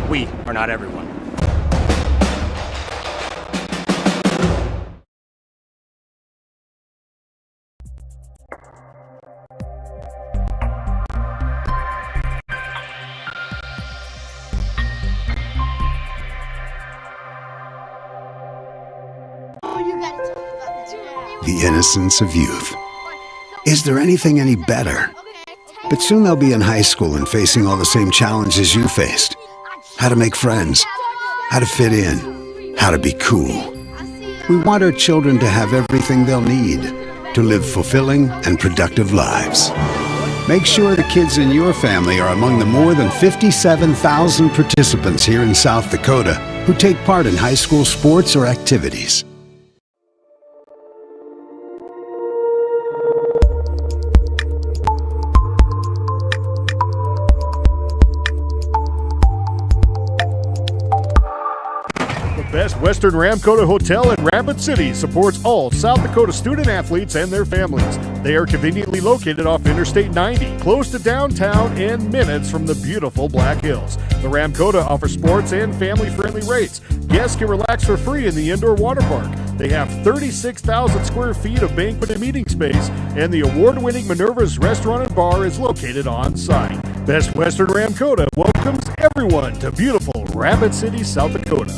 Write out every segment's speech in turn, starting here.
We are not everyone. The innocence of youth. Is there anything any better? But soon they'll be in high school and facing all the same challenges you faced. How to make friends, how to fit in, how to be cool. We want our children to have everything they'll need to live fulfilling and productive lives. Make sure the kids in your family are among the more than 57,000 participants here in South Dakota who take part in high school sports or activities. Best Western Ramkota Hotel in Rapid City supports all South Dakota student athletes and their families. They are conveniently located off Interstate 90, close to downtown and minutes from the beautiful Black Hills. The Ramkota offers sports and family-friendly rates. Guests can relax for free in the indoor water park. They have 36,000 square feet of banquet and meeting space, and the award-winning Minerva's Restaurant and Bar is located on site. Best Western Ramkota welcomes everyone to beautiful Rapid City, South Dakota.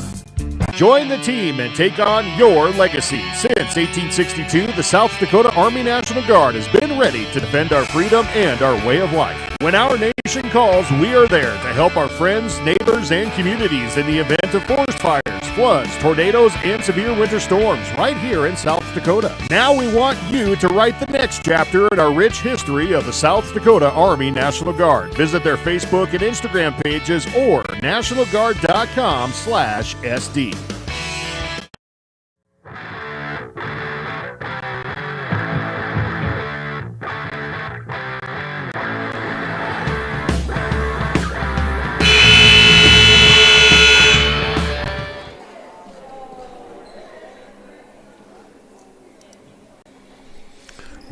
Join the team and take on your legacy. Since 1862, the South Dakota Army National Guard has been ready to defend our freedom and our way of life. When our nation calls, we are there to help our friends, neighbors, and communities in the event of forest fires, floods, tornadoes, and severe winter storms right here in South Dakota. Now we want you to write the next chapter in our rich history of the South Dakota Army National Guard. Visit their Facebook and Instagram pages or nationalguard.com/SD.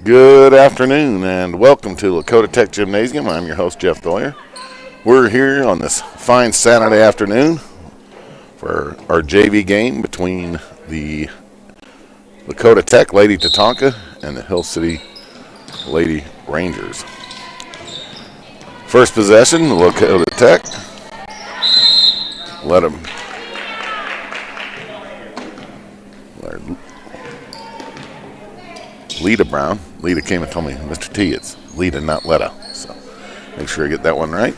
Good afternoon and welcome to Lakota Tech Gymnasium. I'm your host, Jeff Doyer. We're here on this fine Saturday afternoon for our JV game between the Lakota Tech Lady Tatanka and the Hill City Lady Rangers. First possession, Lakota Tech. Let them Lita Brown. Lita came and told me, Mr. T, it's Lita, not Letta. So make sure I get that one right.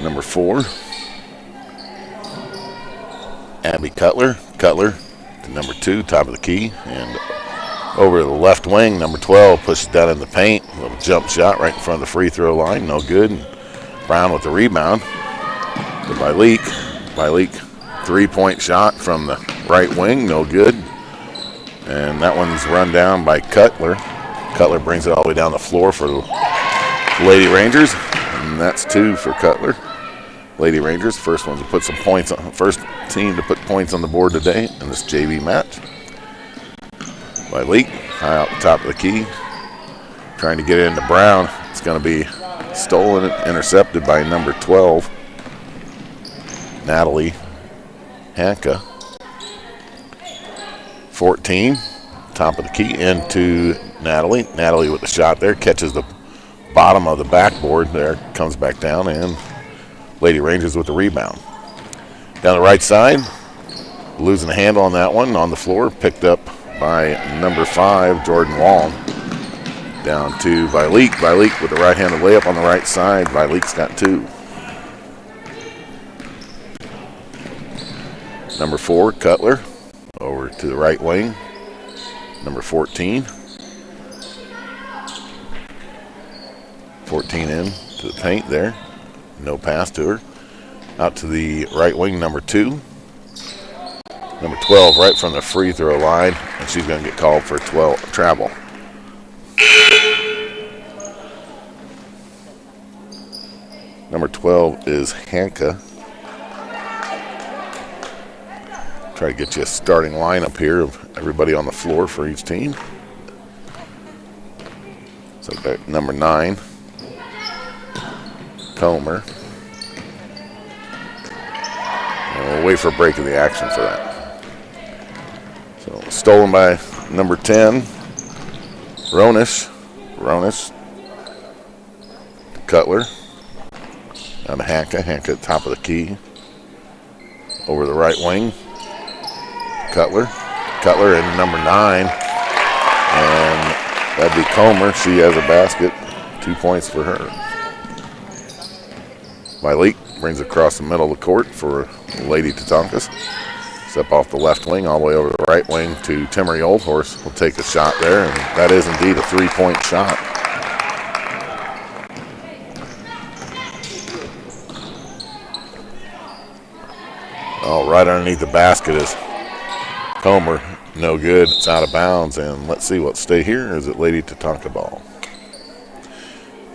Number 4, Abby Cutler. Cutler to number 2, top of the key. And over to the left wing, number 12 pushes down in the paint. A little jump shot right in front of the free throw line. No good. And Brown with the rebound. To Byleek. Byleek, 3-point shot from the right wing, no good. And that one's run down by Cutler. Cutler brings it all the way down the floor for the Lady Rangers. And that's 2 for Cutler. Lady Rangers, first one to put some points on, first team to put points on the board today in this JV match. Byleek, high out the top of the key. Trying to get it into Brown. It's going to be stolen, intercepted by number 12, Natalie Hanka. 14, top of the key, into Natalie. Natalie with the shot there, catches the bottom of the backboard there, comes back down, and Lady Rangers with the rebound. Down the right side, losing the handle on that one, on the floor, picked up by number 5, Jordan Wall. Down to Byleek. Byleek with the right-handed layup on the right side. Byleek's got 2. Number 4, Cutler, over to the right wing. Number 14. 14 in to the paint there. No pass to her. Out to the right wing, number 2. Number 12 right from the free throw line, and she's going to get called for travel. Number 12 is Hanka. Try to get you a starting lineup here of everybody on the floor for each team. So number 9, Comer. And we'll wait for a break of the action for that. So stolen by number 10, Ronish. Cutler. Down to Hanka. Hanka at top of the key. Over the right wing. Cutler in number 9. And that'd be Comer. She has a basket. 2 points for her. Myleek brings it across the middle of the court for Lady Tatankas. Step off the left wing all the way over the right wing to Timmery Oldhorse. Will take a shot there, and that is indeed a 3-point shot. Oh, right underneath the basket is Comer. No good. It's out of bounds, and let's see what'll stay here. Is it Lady Tatanka ball?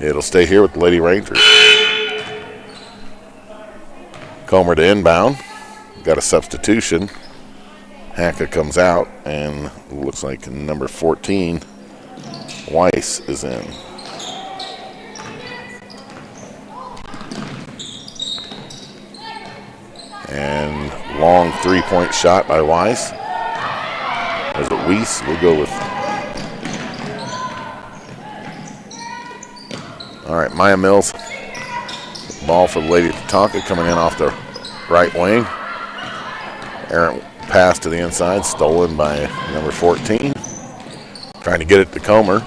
It'll stay here with the Lady Rangers. Comer to inbound. Got a substitution. Hanka comes out, and looks like number 14, Weiss, is in. And long 3-point shot by Weiss. Is it Weiss? We'll go with. All right, Maya Mills. Ball for the Lady Tatanka coming in off the right wing. Errant pass to the inside, stolen by number 14. Trying to get it to Comer.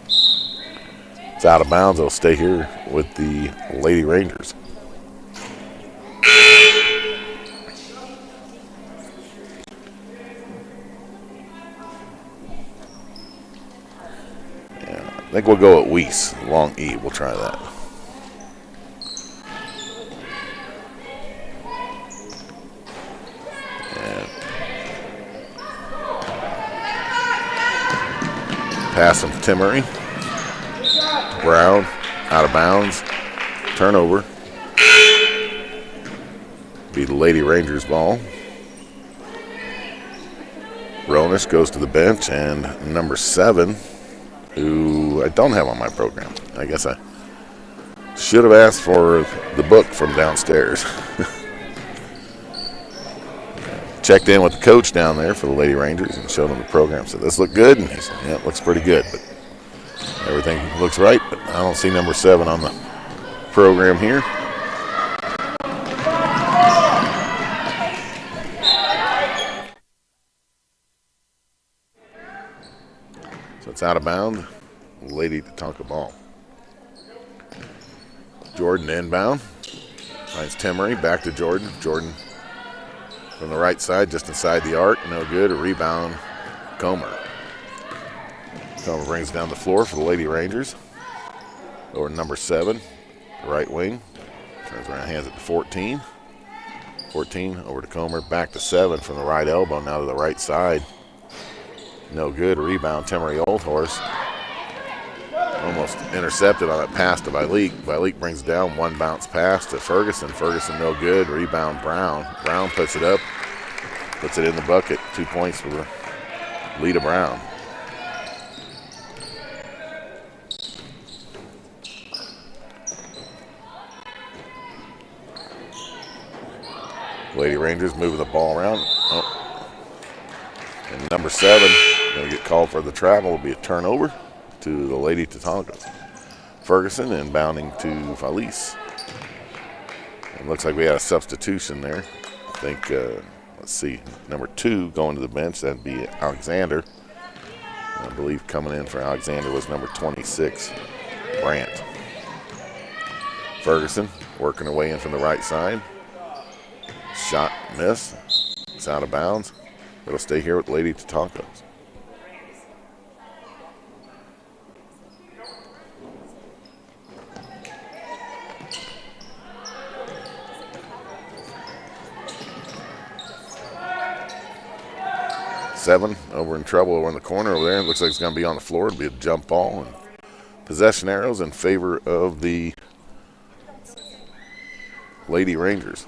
It's out of bounds. It'll stay here with the Lady Rangers. Yeah, I think we'll go at Weiss. Long E. We'll try that. Pass from Timmery. Brown, out of bounds. Turnover. Be the Lady Rangers ball. Ronish goes to the bench, and number 7, who I don't have on my program. I guess I should have asked for the book from downstairs. Checked in with the coach down there for the Lady Rangers and showed him the program. Said, this looked good? And he said, yeah, it looks pretty good. But everything looks right, but I don't see number 7 on the program here. So it's out of bounds. Lady Tatanka ball. Jordan inbound. Finds Timmery. Back to Jordan. Jordan from the right side, just inside the arc. No good. A rebound. Comer. Comer brings down the floor for the Lady Rangers. Over number 7, right wing. Turns around, hands it to 14. 14 over to Comer. Back to 7 from the right elbow. Now to the right side. No good. Rebound. Timmery Oldhorse. Almost intercepted on that pass to Myleek. Myleek brings down one bounce pass to Ferguson. Ferguson no good. Rebound Brown. Brown puts it up. Puts it in the bucket. 2 points for Lita Brown. Lady Rangers moving the ball around. Oh. And number 7 going to get called for the travel. Will be a turnover to the Lady Tatanka. Ferguson inbounding to Felice. It looks like we had a substitution there. I think, let's see, number 2 going to the bench. That'd be Alexander. I believe coming in for Alexander was number 26, Brandt. Ferguson working her way in from the right side. Shot miss. It's out of bounds. It'll stay here with Lady Tatanka. Seven over in trouble over in the corner over there. It looks like it's going to be on the floor. It'll be a jump ball and possession arrows in favor of the Lady Rangers.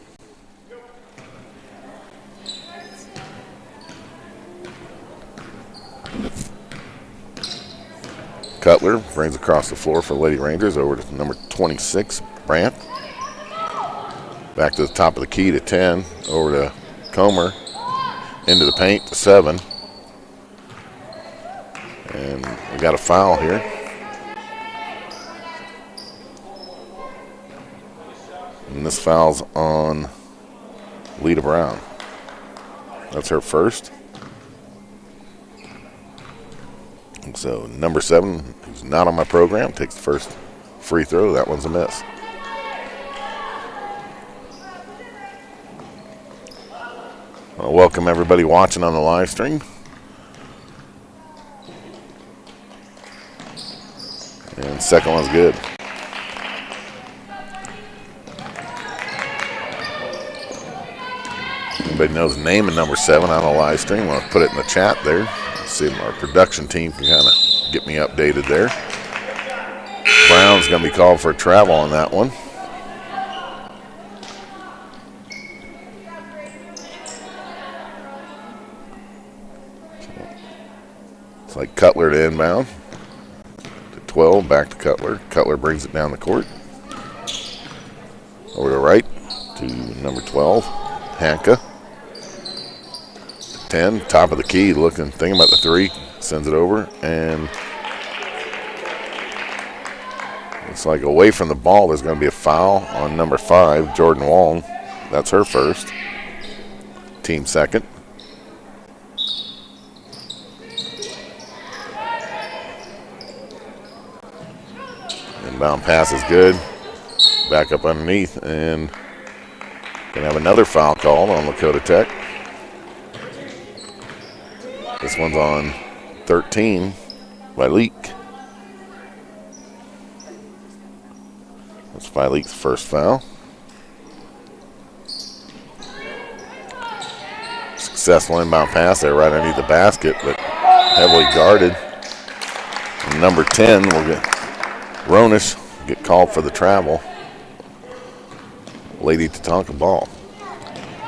Cutler brings across the floor for Lady Rangers over to number 26, Brandt. Back to the top of the key to 10, over to Comer, into the paint to 7. And we got a foul here. And this foul's on Lita Brown. That's her first. And so number 7, who's not on my program, takes the first free throw. That one's a miss. I want to welcome everybody watching on the live stream. And second one's good. Anybody knows the name of number 7 on the live stream? I'll put it in the chat there. Let's see if our production team can kind of get me updated there. Brown's going to be called for a travel on that one. It's like Cutler to inbound. To 12, back to Cutler. Cutler brings it down the court. Over to right to number 12, Hanka. 10, top of the key, thinking about the 3, sends it over, and it's like away from the ball. There's going to be a foul on number 5, Jordan Wong. That's her first. Team second. Inbound pass is good. Back up underneath, and going to have another foul called on Lakota Tech. This one's on 13 by Leak. That's Leak's first foul. Successful inbound pass there right underneath the basket, but heavily guarded. And number 10 will get Ronish get called for the travel. Lady Tatanka ball.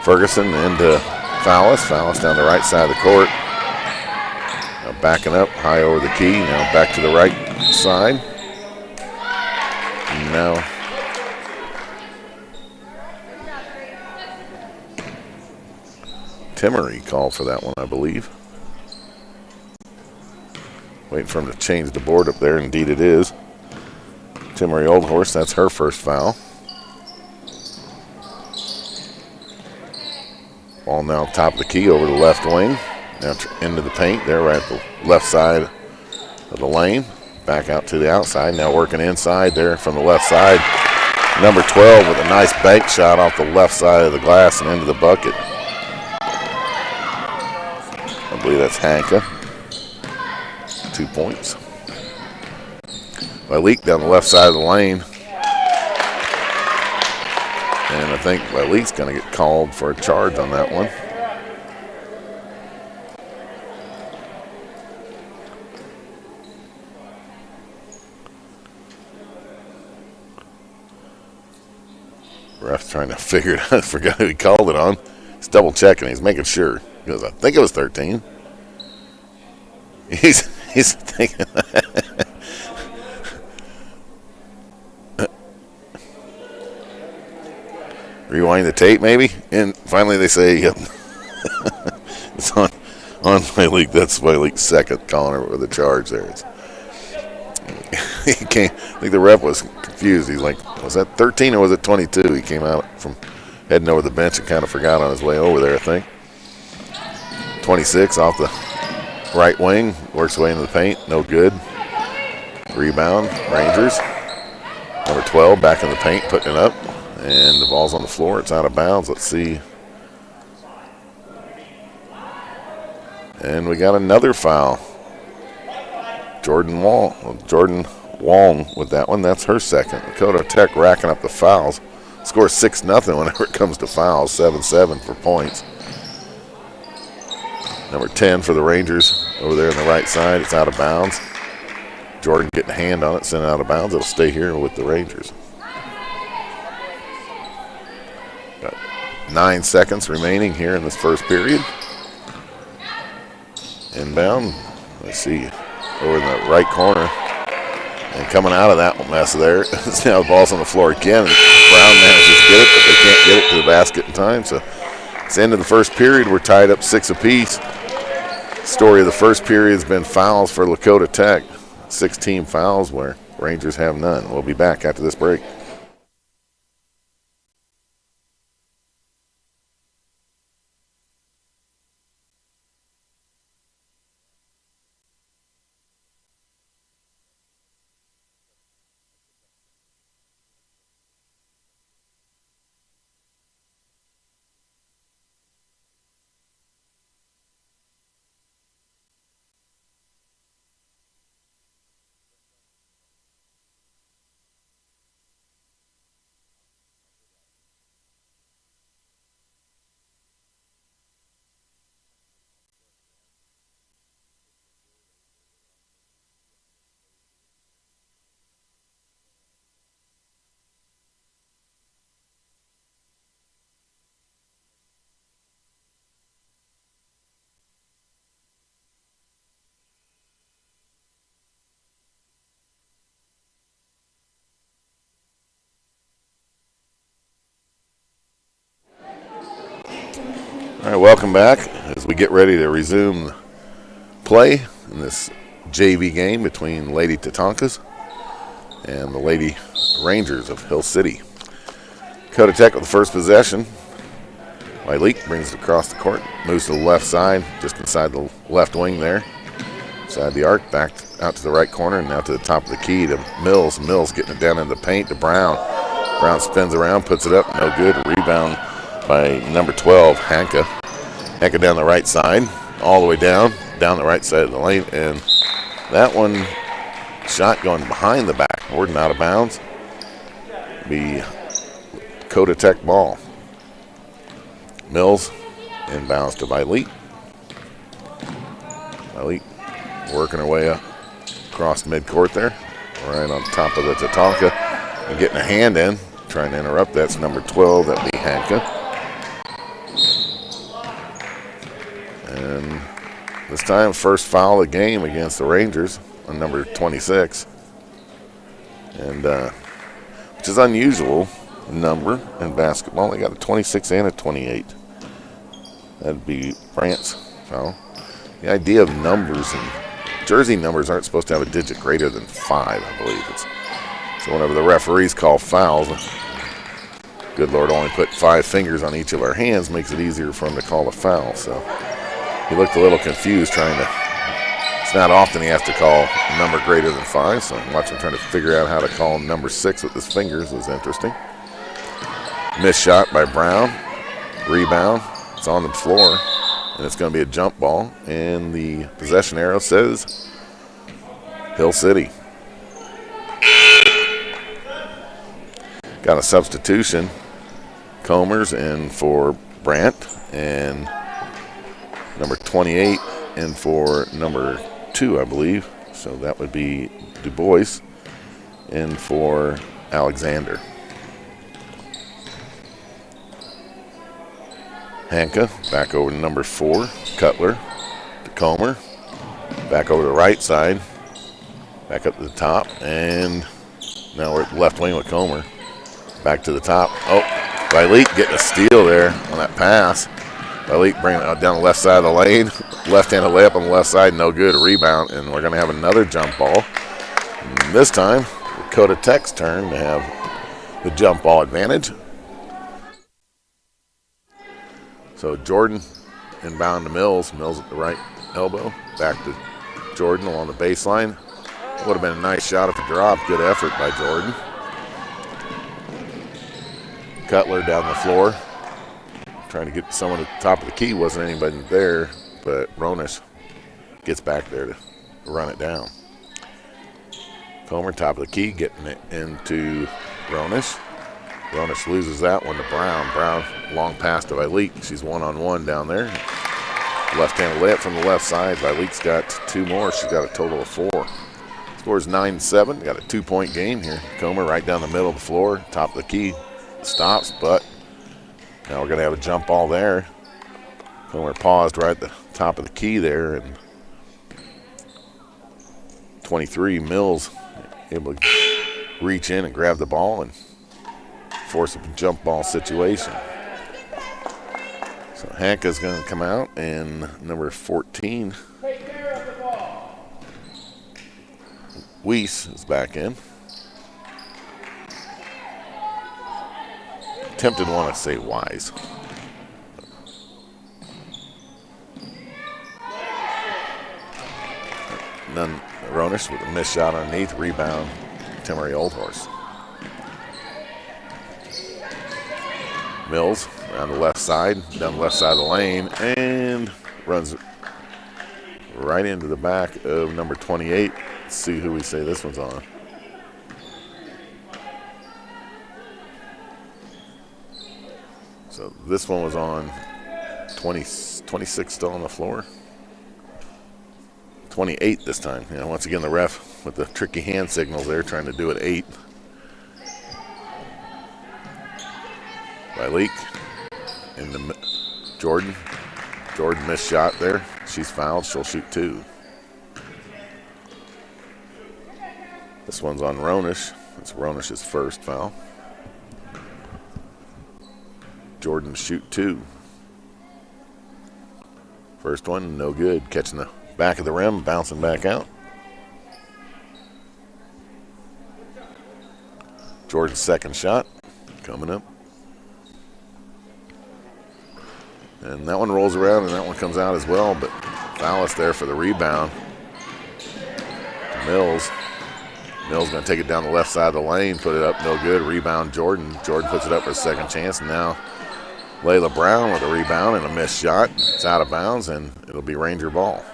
Ferguson into Fowlis. Fowlis down the right side of the court. Now backing up high over the key. Now back to the right side. And now Timmery called for that one, I believe. Waiting for him to change the board up there. Indeed it is. Timmery Oldhorse, that's her first foul. Ball now top of the key over the left wing. Now into the paint there, right at the left side of the lane. Back out to the outside. Now working inside there from the left side. Number 12 with a nice bank shot off the left side of the glass and into the bucket. I believe that's Hanka. 2 points. Leak down the left side of the lane. And I think Leak's going to get called for a charge on that one. Ref's trying to figure it out. I forgot who he called it on. He's double checking. He's making sure. He goes, I think it was 13. He's thinking. Rewind the tape, maybe, and finally they say, yep. It's on Leak. That's Leak's second calling her with a charge there. He came. I think the ref was confused. He's like, was that 13 or was it 22? He came out from heading over the bench and kind of forgot on his way over there, I think. 26 off the right wing, works away into the paint, no good. Rebound, Rangers. Number 12 back in the paint, putting it up. And the ball's on the floor. It's out of bounds. Let's see. And we got another foul. Jordan Wong with that one. That's her second. Lakota Tech racking up the fouls. Scores 6-0 whenever it comes to fouls. 7-7 for points. Number 10 for the Rangers over there on the right side. It's out of bounds. Jordan getting a hand on it, sent it out of bounds. It'll stay here with the Rangers. 9 seconds remaining here in this first period. Inbound. Let's see. Over in the right corner. And coming out of that mess there, now the ball's on the floor again. Brown manages to get it, but they can't get it to the basket in time. So it's the end of the first period. We're tied up 6 apiece. Story of the first period has been fouls for Lakota Tech. 6 fouls where Rangers have none. We'll be back after this break. All right, welcome back as we get ready to resume play in this JV game between Lady Tatankas and the Lady Rangers of Hill City. Lakota Tech with the first possession. Leak brings it across the court, moves to the left side, just inside the left wing there. Inside the arc, back out to the right corner, and now to the top of the key to Mills. Mills getting it down in the paint to Brown. Brown spins around, puts it up, no good. Rebound by number 12, Hanka. Hanka down the right side, all the way down the right side of the lane, and that one shot going behind the backboard and out of bounds. Be Lakota Tech ball. Mills inbounds to Vilete. Vilete working her way up across midcourt there, right on top of the Tatanka, and getting a hand in, trying to interrupt. That's number 12, that'd be Hanka. And this time, first foul of the game against the Rangers on number 26. And which is unusual number in basketball. They got a 26 and a 28. That'd be France foul. The idea of numbers and jersey numbers aren't supposed to have a digit greater than 5, I believe. So whenever the referees call fouls, good Lord only put 5 fingers on each of our hands, makes it easier for him to call a foul. So he looked a little confused it's not often he has to call a number greater than 5, so watching him trying to figure out how to call number 6 with his fingers was interesting. Missed shot by Brown. Rebound. It's on the floor, and it's going to be a jump ball, and the possession arrow says Hill City. Got a substitution. Comer's in for Brandt, and number 28 in for number 2, I believe. So that would be Du Bois in for Alexander. Hanka back over to number 4, Cutler to Comer. Back over to the right side. Back up to the top, and now we're at the left wing with Comer. Back to the top. Oh, Vilete getting a steal there on that pass. Vilete bringing it down the left side of the lane. Left-handed layup on the left side, no good. Rebound, and we're going to have another jump ball. And this time, Lakota Tech's turn to have the jump ball advantage. So Jordan inbound to Mills. Mills at the right elbow. Back to Jordan along the baseline. Would have been a nice shot if it dropped. Good effort by Jordan. Cutler down the floor. Trying to get someone at the top of the key. Wasn't anybody there, but Ronish gets back there to run it down. Comer, top of the key, getting it into Ronish. Ronish loses that one to Brown. Brown, long pass to Vilete. She's one-on-one down there. Left-handed layup from the left side. Vilete's got 2 more. She's got a total of 4. Scores 9-7. Got a 2-point game here. Comer right down the middle of the floor. Top of the key. Stops, but now we're going to have a jump ball there. Comer paused right at the top of the key there. And 23, Mills able to reach in and grab the ball and force a jump ball situation. So Hanka's going to come out, and number 14, Weiss, is back in. Tempted to want to say Wise. None. Ronish with a missed shot underneath. Rebound, Timmery Old Horse. Mills around the left side, down the left side of the lane, and runs right into the back of number 28. Let's see who we say this one's on. So this one was on 26 still on the floor. 28 this time. You know, once again, the ref with the tricky hand signals there, trying to do it 8. By Leak into Jordan. Jordan missed shot there. She's fouled. She'll shoot 2. This one's on Ronish. It's Ronish's first foul. Jordan shoot 2. First one, no good. Catching the back of the rim, bouncing back out. Jordan's second shot coming up. And that one rolls around, and that one comes out as well, but Fallis there for the rebound. Mills. Mills going to take it down the left side of the lane, put it up, no good. Rebound, Jordan. Jordan puts it up for a second chance, and now Layla Brown with a rebound and a missed shot. It's out of bounds, and it'll be Ranger ball.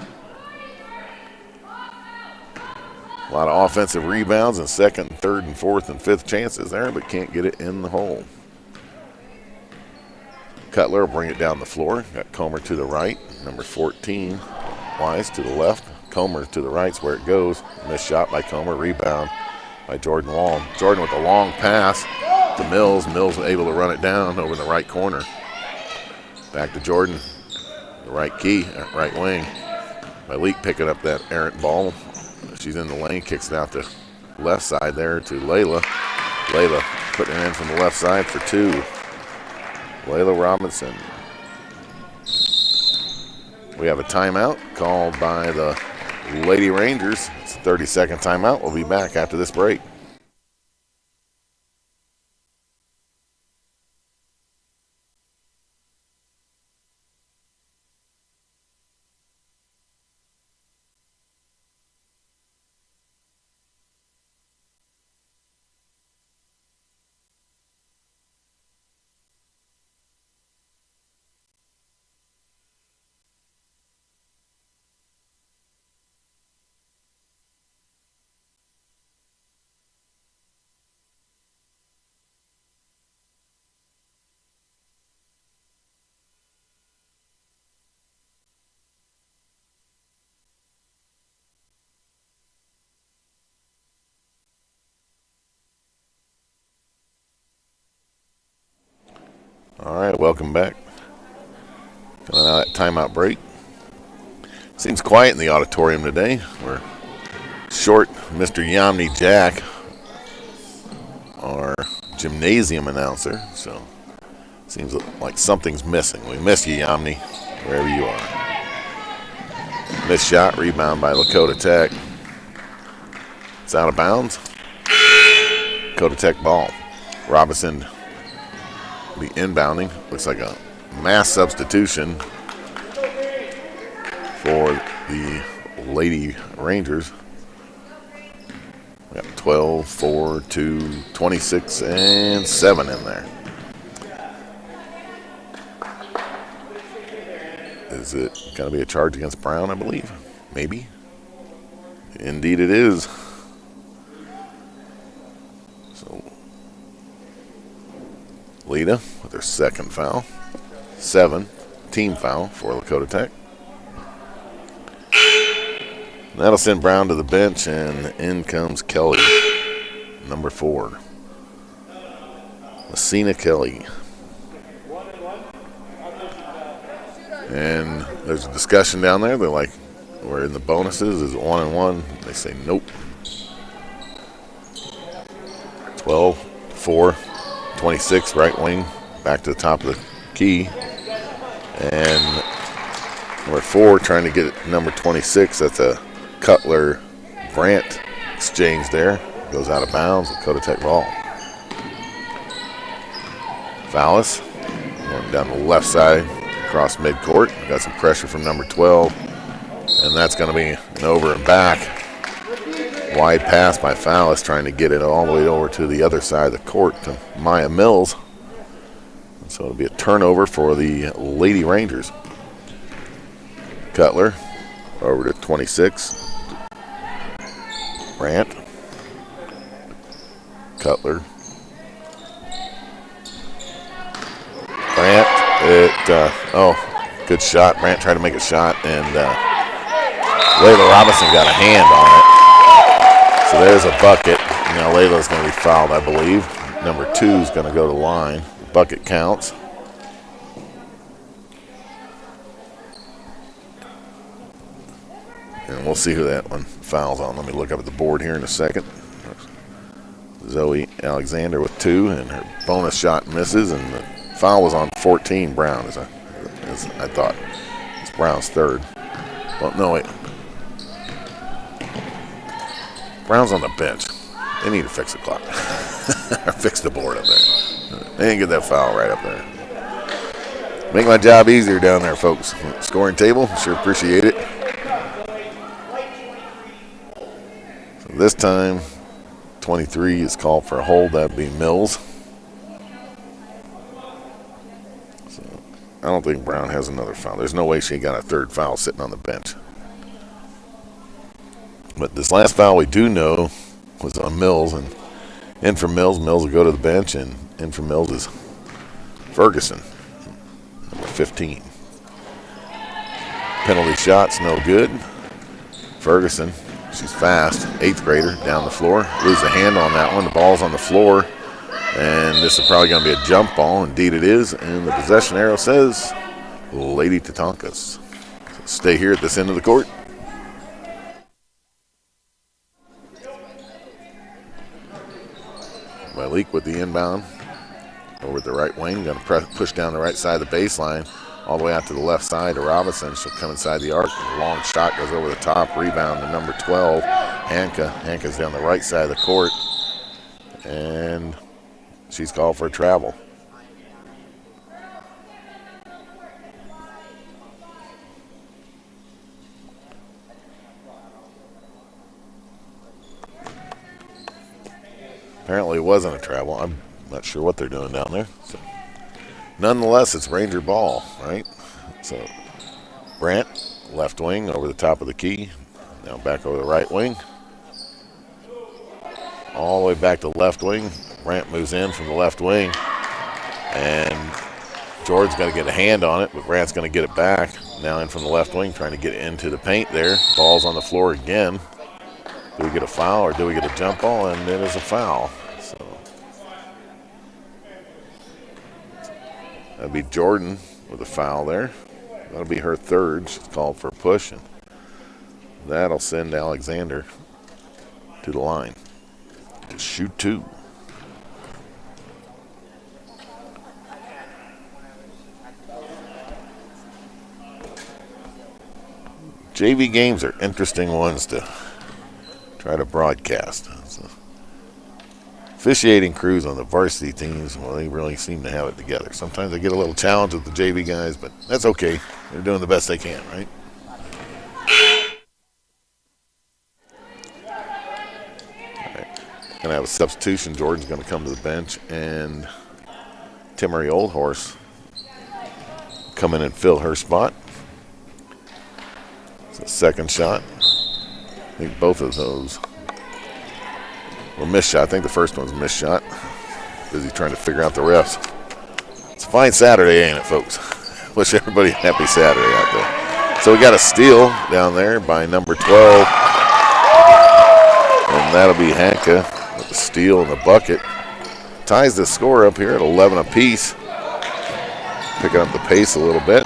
A lot of offensive rebounds and second, and third, and fourth, and fifth chances there, but can't get it in the hole. Cutler will bring it down the floor. Got Comer to the right. Number 14, Wise to the left. Comer to the right's where it goes. Missed shot by Comer. Rebound by Jordan Wall. Jordan with a long pass to Mills. Mills able to run it down over in the right corner. Back to Jordan. The right key, right wing. Malik picking up that errant ball. She's in the lane, kicks it out the left side there to Layla. Layla putting it in from the left side for 2. Layla Robinson. We have a timeout called by the Lady Rangers. It's a 30-second timeout. We'll be back after this break. All right, welcome back. Coming out of that timeout break. Seems quiet in the auditorium today. We're short Mr. Yamni Jack, our gymnasium announcer, so seems like something's missing. We miss you, Yamni, wherever you are. Missed shot, rebound by Lakota Tech. It's out of bounds. Lakota Tech ball. Robinson be inbounding. Looks like a mass substitution for the Lady Rangers. We got 12, 4, 2, 26, and 7 in there. Is it going to be a charge against Brown, I believe? Maybe. Indeed it is. So Lita with her second foul. 7, team foul for Lakota Tech. That'll send Brown to the bench, and in comes Kelly, number 4. Messina Kelly. And there's a discussion down there. They're like, we're in the bonuses. Is it 1-1? They say nope. 4, 26 right wing, back to the top of the key. And number 4 trying to get number 26. That's a Cutler Brandt exchange there. Goes out of bounds. Lakota Tech ball. Fallis going down the left side across midcourt. Got some pressure from number 12. And that's going to be an over and back. Wide pass by Fallis, trying to get it all the way over to the other side of the court to Maya Mills. And so it'll be a turnover for the Lady Rangers. Cutler over to 26. Brandt. Cutler. Brandt. Good shot. Brandt tried to make a shot, and Layla Robinson got a hand on it. So there's a bucket. Now Layla's going to be fouled, I believe. Number 2 is going to go to the line. The bucket counts. And we'll see who that one fouls on. Let me look up at the board here in a second. Zoe Alexander with 2, and her bonus shot misses, and the foul was on 14, Brown, as I thought. It's Brown's 3rd. Well, no, wait. Brown's on the bench. They need to fix the clock. Or fix the board up there. They didn't get that foul right up there. Make my job easier down there, folks. Scoring table, sure appreciate it. So this time, 23 is called for a hold. That'd be Mills. So I don't think Brown has another foul. There's no way she got a 3rd foul sitting on the bench. But this last foul we do know was on Mills, and in for Mills. Mills will go to the bench, and in for Mills is Ferguson, number 15. Penalty shots, no good. Ferguson, she's fast, 8th grader, down the floor. Loses a hand on that one. The ball's on the floor, and this is probably going to be a jump ball. Indeed it is, and the possession arrow says Lady Tatankas. So stay here at this end of the court. Malik with the inbound over the right wing. Going to push down the right side of the baseline all the way out to the left side to Robinson. She'll come inside the arc. Long shot goes over the top. Rebound to number 12, Hanka. Hanka's down the right side of the court. And she's called for a travel. Apparently it wasn't a travel. I'm not sure what they're doing down there. So, nonetheless, it's Ranger ball, right? So Brandt, left wing over the top of the key. Now back over the right wing. All the way back to left wing. Brandt moves in from the left wing. And George's got to get a hand on it, but Brandt's going to get it back. Now in from the left wing, trying to get into the paint there. Ball's on the floor again. Do we get a foul or do we get a jump ball? And it is a foul. So that'd be Jordan with a foul there. That'll be her 3rd. She's called for a push, and that'll send Alexander to the line to shoot 2. JV games are interesting ones to try to broadcast. So, officiating crews on the varsity teams, well, they really seem to have it together. Sometimes they get a little challenge with the JV guys, but that's okay. They're doing the best they can, right? All right. Going to have a substitution. Jordan's going to come to the bench, and Timory Oldhorse come in and fill her spot. It's a 2nd shot. I think both of those were missed shot. I think the first one's a missed shot. Busy trying to figure out the refs. It's a fine Saturday, ain't it, folks? Wish everybody a happy Saturday out there. So we got a steal down there by number 12. And that'll be Hanka with the steal and the bucket. Ties the score up here at 11 apiece. Picking up the pace a little bit.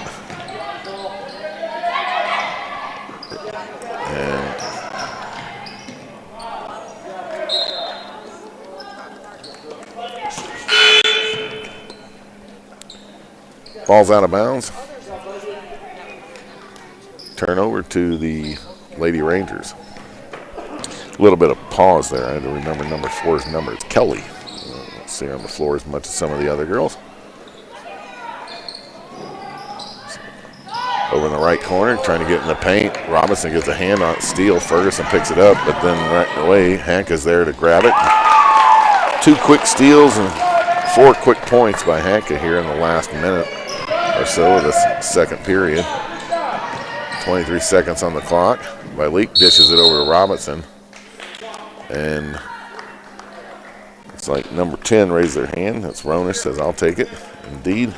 Ball's out of bounds. Turnover to the Lady Rangers. A little bit of pause there. I had to remember number 4's number. It's Kelly. Don't see her on the floor as much as some of the other girls. Over in the right corner, trying to get in the paint. Robinson gets a hand on it, steal. Ferguson picks it up, but then right away, Hanka's there to grab it. 2 quick steals and 4 quick points by Hanka here in the last minute or so of the second period. 23 seconds on the clock. Leak dishes it over to Robinson. And it's like number 10 raised their hand. That's Ronish, says, I'll take it. Indeed,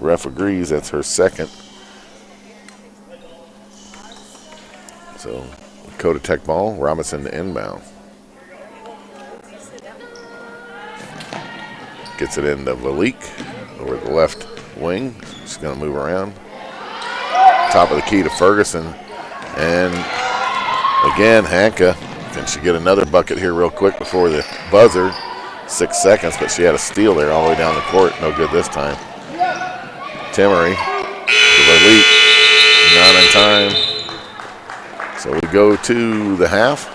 ref agrees. That's her second. So, Lakota Tech ball, Robinson to inbound. Gets it into Valik over the left wing. She's going to move around. Top of the key to Ferguson. And again, Hanka. Can she get another bucket here real quick before the buzzer? 6 seconds, but she had a steal there all the way down the court. No good this time. Timmery to Valik. Not in time. So we go to the half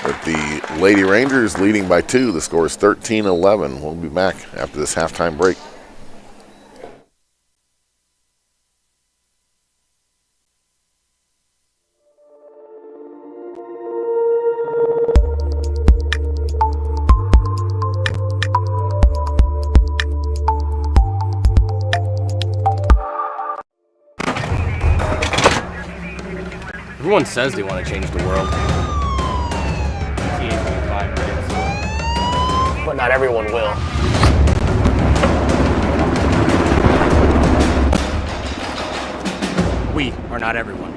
with the Lady Rangers leading by 2. The score is 13-11. We'll be back after this halftime break. Everyone says they want to change the world. But not everyone will. We are not everyone.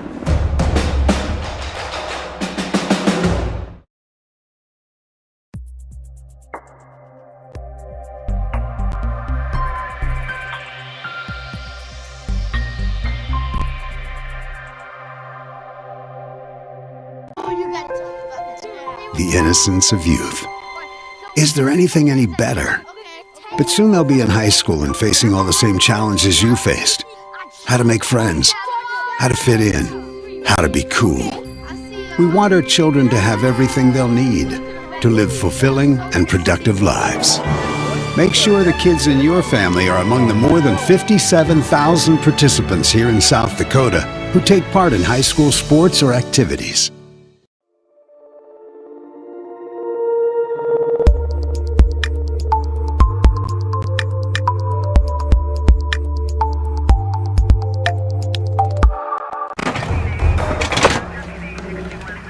The innocence of youth. Is there anything any better? But soon they'll be in high school and facing all the same challenges you faced. How to make friends, how to fit in, how to be cool. We want our children to have everything they'll need to live fulfilling and productive lives. Make sure the kids in your family are among the more than 57,000 participants here in South Dakota who take part in high school sports or activities.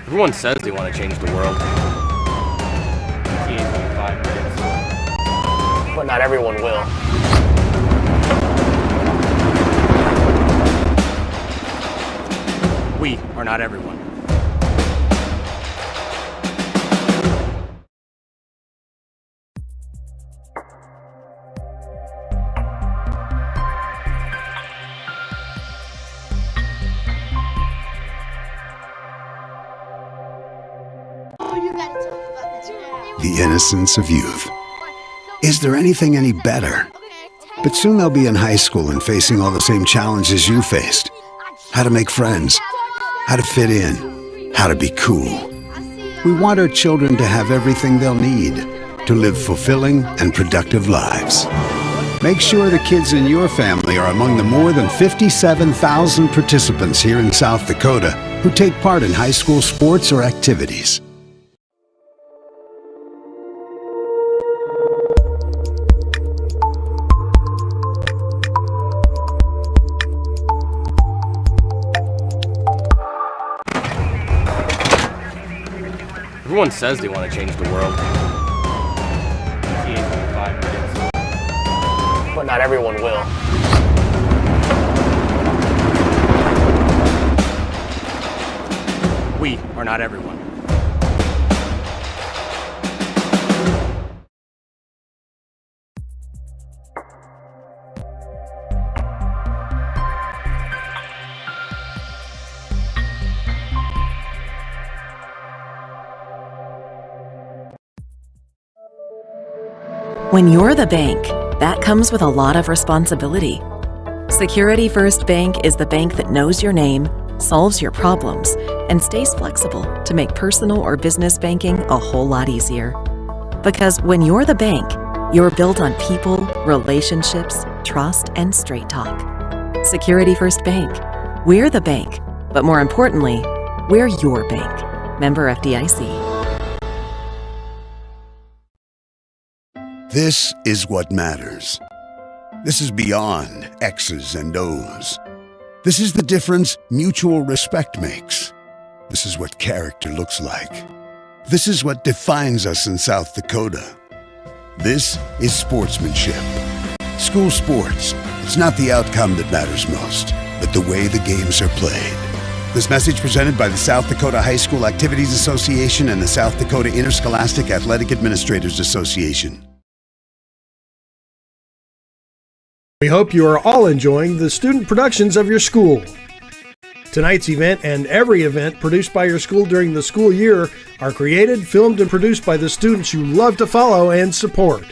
Everyone says they want to change the world. But not everyone will. We are not everyone. The innocence of youth. Is there anything any better? But soon they'll be in high school and facing all the same challenges you faced. How to make friends, how to fit in, how to be cool. We want our children to have everything they'll need to live fulfilling and productive lives. Make sure the kids in your family are among the more than 57,000 participants here in South Dakota who take part in high school sports or activities. Everyone says they want to change the world. But not everyone will. We are not everyone. When you're the bank, that comes with a lot of responsibility. Security First Bank is the bank that knows your name, solves your problems, and stays flexible to make personal or business banking a whole lot easier. Because when you're the bank, you're built on people, relationships, trust, and straight talk. Security First Bank. We're the bank, but more importantly, we're your bank. Member FDIC. This is what matters. This is beyond X's and O's. This is the difference mutual respect makes. This is what character looks like. This is what defines us in South Dakota. This is sportsmanship. School sports, it's not the outcome that matters most, but the way the games are played. This message presented by the South Dakota High School Activities Association and the South Dakota Interscholastic Athletic Administrators Association. We hope you are all enjoying the student productions of your school. Tonight's event and every event produced by your school during the school year are created, filmed, and produced by the students you love to follow and support.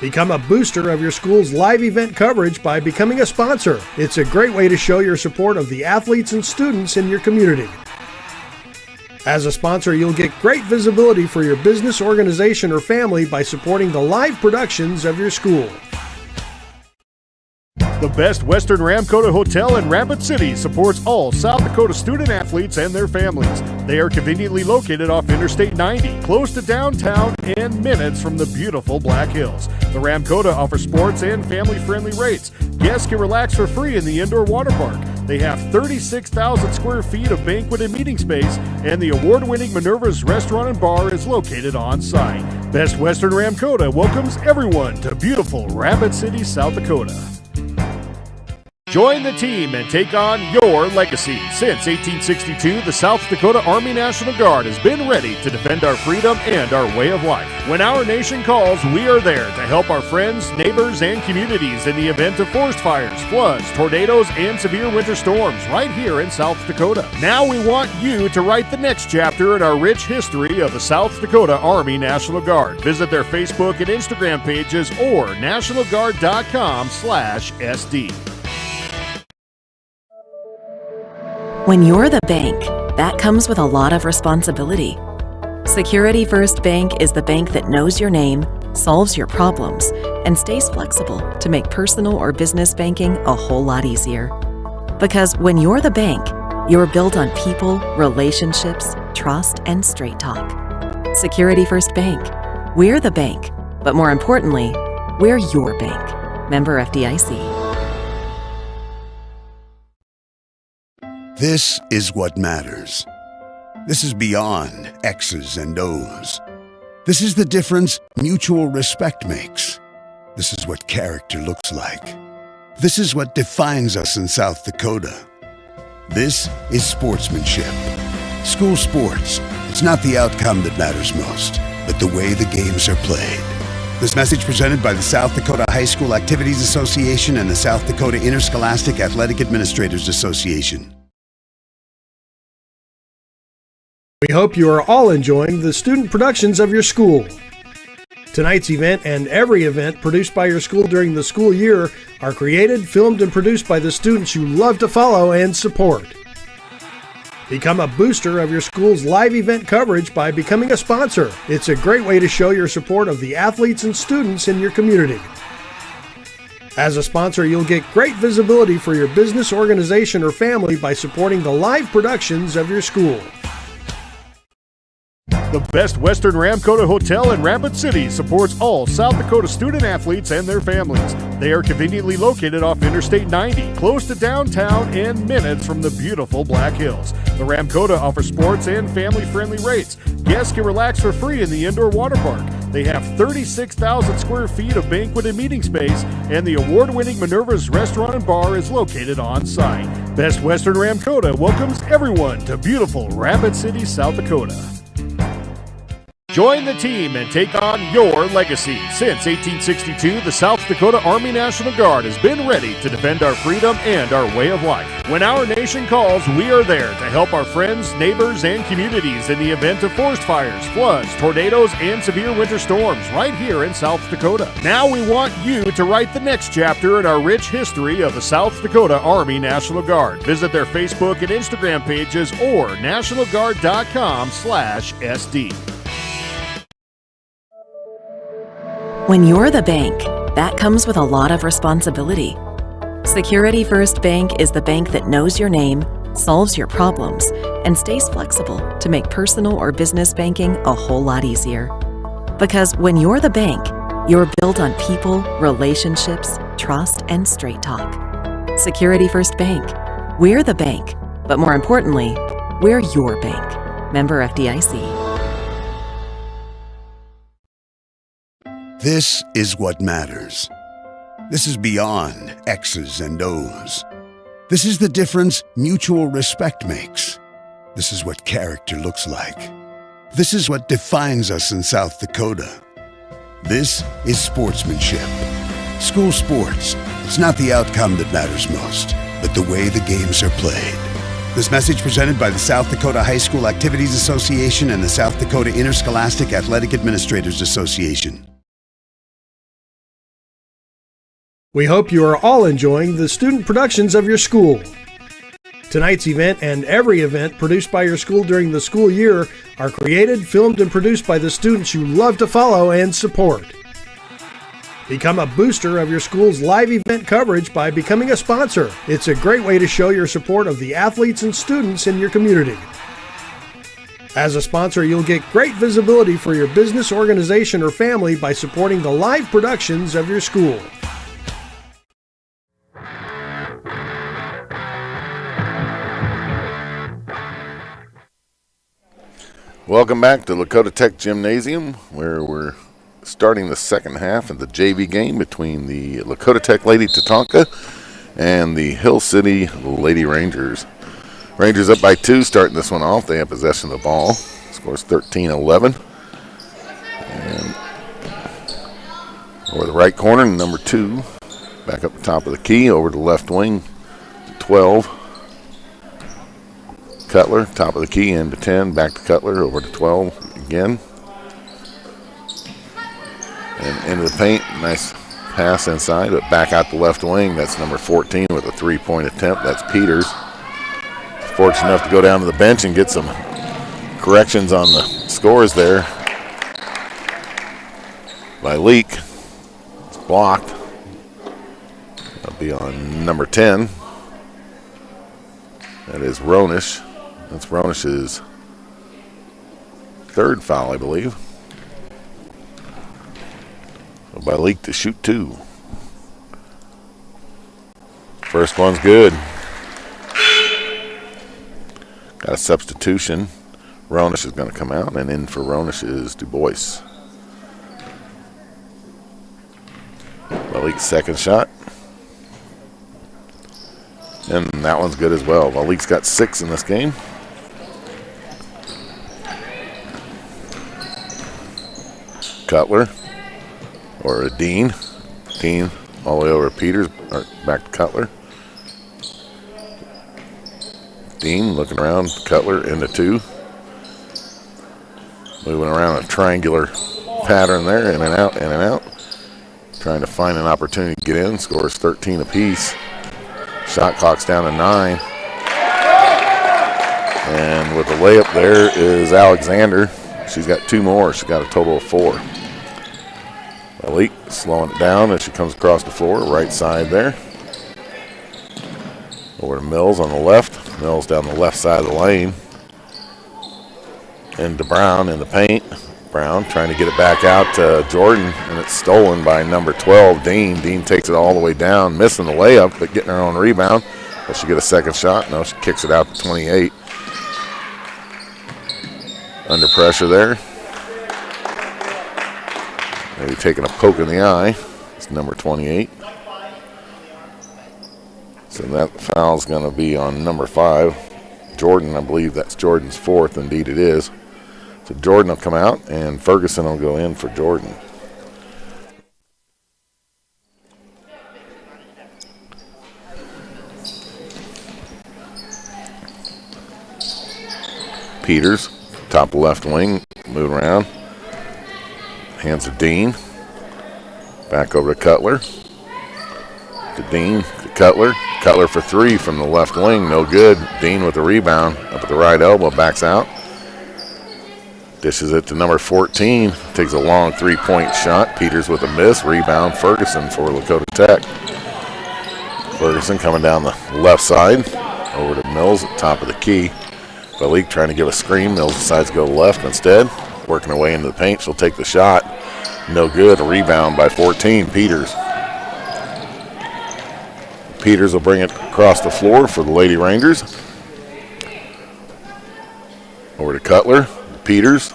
Become a booster of your school's live event coverage by becoming a sponsor. It's a great way to show your support of the athletes and students in your community. As a sponsor, you'll get great visibility for your business, organization, or family by supporting the live productions of your school. The best Western Ramkota Hotel in Rapid City supports all South Dakota student athletes and their families. They are conveniently located off Interstate 90, close to downtown and minutes from the beautiful Black Hills. The Ramkota offers sports and family-friendly rates. Guests can relax for free in the indoor water park. They have 36,000 square feet of banquet and meeting space, and the award-winning Minerva's Restaurant and Bar is located on site. Best Western Ramkota welcomes everyone to beautiful Rapid City, South Dakota. Join the team and take on your legacy. Since 1862, the South Dakota Army National Guard has been ready to defend our freedom and our way of life. When our nation calls, we are there to help our friends, neighbors, and communities in the event of forest fires, floods, tornadoes, and severe winter storms right here in South Dakota. Now we want you to write the next chapter in our rich history of the South Dakota Army National Guard. Visit their Facebook and Instagram pages or nationalguard.com/SD. When you're the bank, that comes with a lot of responsibility. Security First Bank is the bank that knows your name, solves your problems, and stays flexible to make personal or business banking a whole lot easier. Because when you're the bank, you're built on people, relationships, trust, and straight talk. Security First Bank. We're the bank, but more importantly, we're your bank. Member FDIC. This is what matters. This is beyond X's and O's. This is the difference mutual respect makes. This is what character looks like. This is what defines us in South Dakota. This is sportsmanship. School sports, it's not the outcome that matters most, but the way the games are played. This message presented by the South Dakota High School Activities Association and the South Dakota Interscholastic Athletic Administrators Association. We hope you are all enjoying the student productions of your school. Tonight's event and every event produced by your school during the school year are created, filmed, and produced by the students you love to follow and support. Become a booster of your school's live event coverage by becoming a sponsor. It's a great way to show your support of the athletes and students in your community. As a sponsor, you'll get great visibility for your business, organization, or family by supporting the live productions of your school. The best Western Ramkota Hotel in Rapid City supports all South Dakota student athletes and their families. They are conveniently located off Interstate 90, close to downtown and minutes from the beautiful Black Hills. The Ramkota offers sports and family-friendly rates. Guests can relax for free in the indoor water park. They have 36,000 square feet of banquet and meeting space, and the award-winning Minerva's Restaurant and Bar is located on site. Best Western Ramkota welcomes everyone to beautiful Rapid City, South Dakota. Join the team and take on your legacy. Since 1862, the South Dakota Army National Guard has been ready to defend our freedom and our way of life. When our nation calls, we are there to help our friends, neighbors, and communities in the event of forest fires, floods, tornadoes, and severe winter storms right here in South Dakota. Now we want you to write the next chapter in our rich history of the South Dakota Army National Guard. Visit their Facebook and Instagram pages or nationalguard.com/SD. When you're the bank, that comes with a lot of responsibility. Security First Bank is the bank that knows your name, solves your problems, and stays flexible to make personal or business banking a whole lot easier. Because when you're the bank, you're built on people, relationships, trust, and straight talk. Security First Bank. We're the bank, but more importantly, we're your bank. Member FDIC. This is what matters. This is beyond X's and O's. This is the difference mutual respect makes. This is what character looks like. This is what defines us in South Dakota. This is sportsmanship. School sports. It's not the outcome that matters most, but the way the games are played. This message presented by the South Dakota High School Activities Association and the South Dakota Interscholastic Athletic Administrators Association. We hope you are all enjoying the student productions of your school. Tonight's event and every event produced by your school during the school year are created, filmed, and produced by the students you love to follow and support. Become a booster of your school's live event coverage by becoming a sponsor. It's a great way to show your support of the athletes and students in your community. As a sponsor, you'll get great visibility for your business, organization, or family by supporting the live productions of your school. Welcome back to Lakota Tech Gymnasium, where we're starting the second half of the JV game between the Lakota Tech Lady Tatanka and the Hill City Lady Rangers. Rangers up by 2, starting this one off. They have possession of the ball. Scores 13-11. And over the right corner, number 2. Back up the top of the key, over the left wing, 12. Cutler, top of the key, into 10, back to Cutler, over to 12 again. And into the paint, nice pass inside, but back out the left wing. That's number 14 with a 3-point attempt. That's Peters. Fortunate enough to go down to the bench and get some corrections on the scores there by Leak. It's blocked. That'll be on number 10. That is Ronish. That's Ronish's third foul, I believe. So by Leak to shoot 2. First one's good. Got a substitution. Ronish is going to come out, and in for Ronish is Du Bois. By Leak's second shot. And that one's good as well. Malik's got 6 in this game. Cutler, or Dean. Dean all the way over to Peters, or back to Cutler. Dean looking around, Cutler into 2. Moving around a triangular pattern there, in and out, in and out. Trying to find an opportunity to get in, scores 13 apiece. Shot clock's down to 9. And with the layup there is Alexander. She's got 2 more. She's got a total of 4. Malik slowing it down as she comes across the floor, right side there. Over to Mills on the left. Mills down the left side of the lane. Into Brown in the paint. Brown trying to get it back out to Jordan, and it's stolen by number 12, Dean. Dean takes it all the way down, missing the layup, but getting her own rebound. Will she get a second shot? No, she kicks it out to 28. Under pressure there. Maybe taking a poke in the eye. It's number 28. So that foul's going to be on number 5. Jordan, I believe that's Jordan's 4th. Indeed it is. So Jordan will come out, and Ferguson will go in for Jordan. Peters, top left wing, move around. Hands to Dean. Back over to Cutler. To Dean, to Cutler. Cutler for three from the left wing, no good. Dean with the rebound, up at the right elbow, backs out. Dishes it to number 14. Takes a long three-point shot. Peters with a miss. Rebound, Ferguson for Lakota Tech. Ferguson coming down the left side. Over to Mills at top of the key. Malik trying to give a screen. Mills decides to go left instead. Working her way into the paint. She'll take the shot. No good. A rebound by 14. Peters. Peters will bring it across the floor for the Lady Rangers. Over to Cutler. Peters.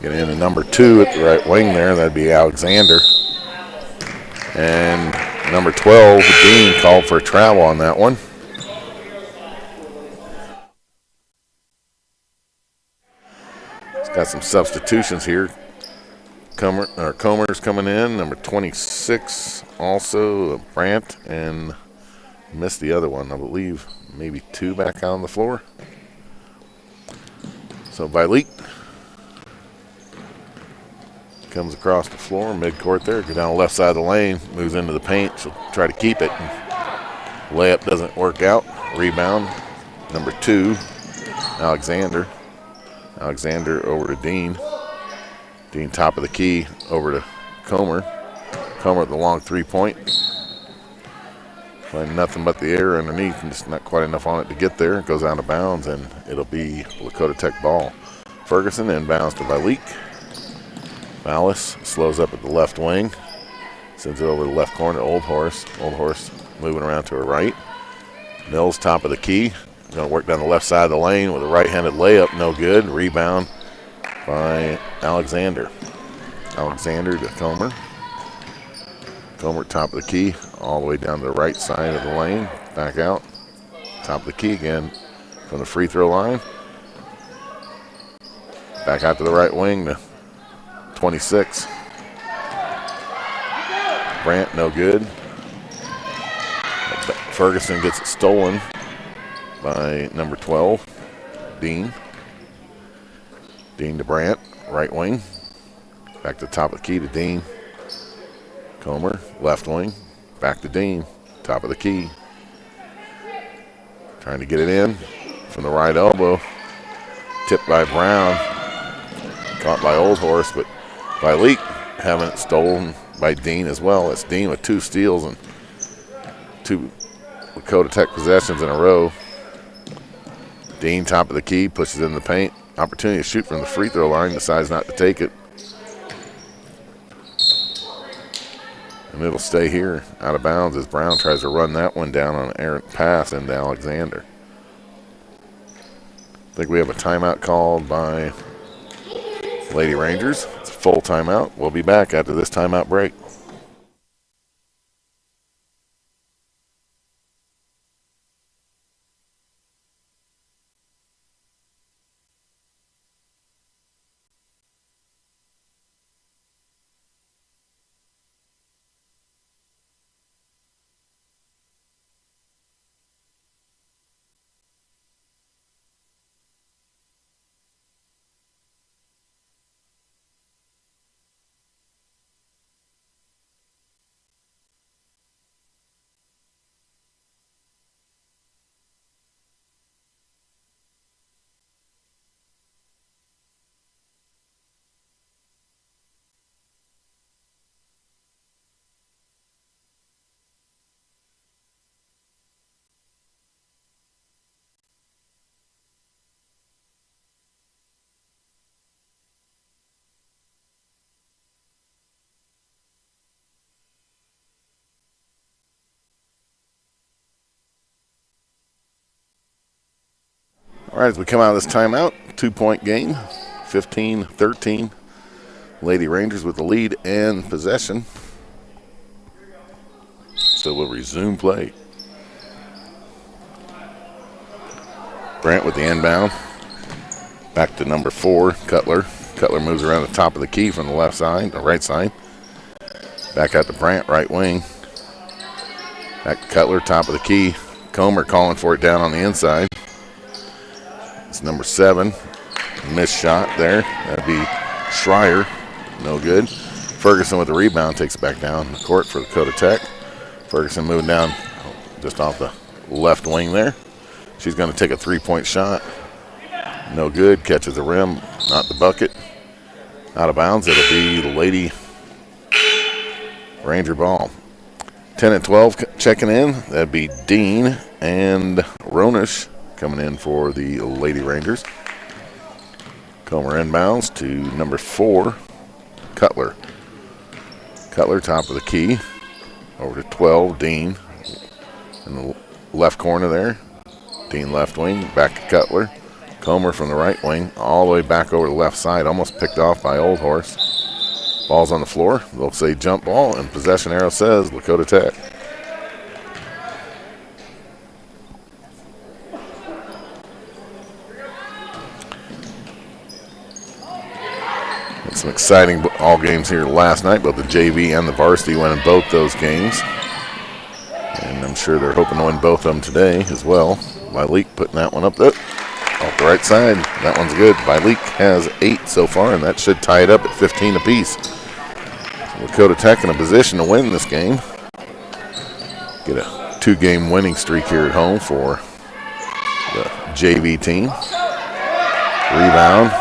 Get in to number 2 at the right wing there. That'd be Alexander. And number 12, Dean, called for a travel on that one. It's got some substitutions here. Comer's coming in. Number 26 also, Brandt, and missed the other one, I believe. Maybe 2 back out on the floor. So Vilique comes across the floor, midcourt there, go down the left side of the lane, moves into the paint. She'll try to keep it. Layup doesn't work out. Rebound, number 2, Alexander. Alexander over to Dean. Dean top of the key over to Comer. Comer with the long three-point. Find nothing but the air underneath and just not quite enough on it to get there. It goes out of bounds and it'll be Lakota Tech ball. Ferguson inbounds to Vilique. Malice slows up at the left wing. Sends it over to the left corner to Old Horse. Old Horse moving around to her right. Mills top of the key. Going to work down the left side of the lane with a right-handed layup. No good. Rebound by Alexander. Alexander to Comer. Comer top of the key. All the way down to the right side of the lane. Back out. Top of the key again from the free throw line. Back out to the right wing to 26. Brandt, no good. Ferguson gets it stolen by number 12, Dean. Dean to Brandt, right wing. Back to the top of the key to Dean. Comer, left wing. Back to Dean, top of the key. Trying to get it in from the right elbow. Tipped by Brown. Caught by Old Horse, but Vilique having it stolen by Dean as well. It's Dean with 2 steals and 2 Lakota Tech possessions in a row. Dean top of the key, pushes in the paint. Opportunity to shoot from the free throw line, decides not to take it. And it'll stay here out of bounds as Brown tries to run that one down on an errant pass into Alexander. I think we have a timeout called by Lady Rangers. It's a full timeout. We'll be back after this timeout break. All right, as we come out of this timeout, 2-point game, 15-13. Lady Rangers with the lead and possession. So we'll resume play. Brandt with the inbound. Back to number 4, Cutler. Cutler moves around the top of the key from the left side, the right side. Back out to Brandt, right wing. Back to Cutler, top of the key. Comer calling for it down on the inside. It's number 7. Missed shot there. That'd be Schreier. No good. Ferguson with the rebound takes it back down the court for Lakota Tech. Ferguson moving down just off the left wing there. She's going to take a 3-point shot. No good. Catches the rim, not the bucket. Out of bounds. It'll be the Lady Ranger ball. 10 and 12 checking in. That'd be Dean and Ronish coming in for the Lady Rangers. Comer inbounds to number 4, Cutler. Cutler, top of the key. Over to 12, Dean. In the left corner there. Dean left wing, back to Cutler. Comer from the right wing, all the way back over the left side, almost picked off by Old Horse. Ball's on the floor. They'll say jump ball, and possession arrow says Lakota Tech. Some exciting all games here last night. Both the JV and the varsity went in both those games. And I'm sure they're hoping to win both of them today as well. Vileek putting that one up there. Off the right side. That one's good. Vileek has 8 so far, and that should tie it up at 15 apiece. So Lakota Tech in a position to win this game. Get a 2-game winning streak here at home for the JV team. Rebound.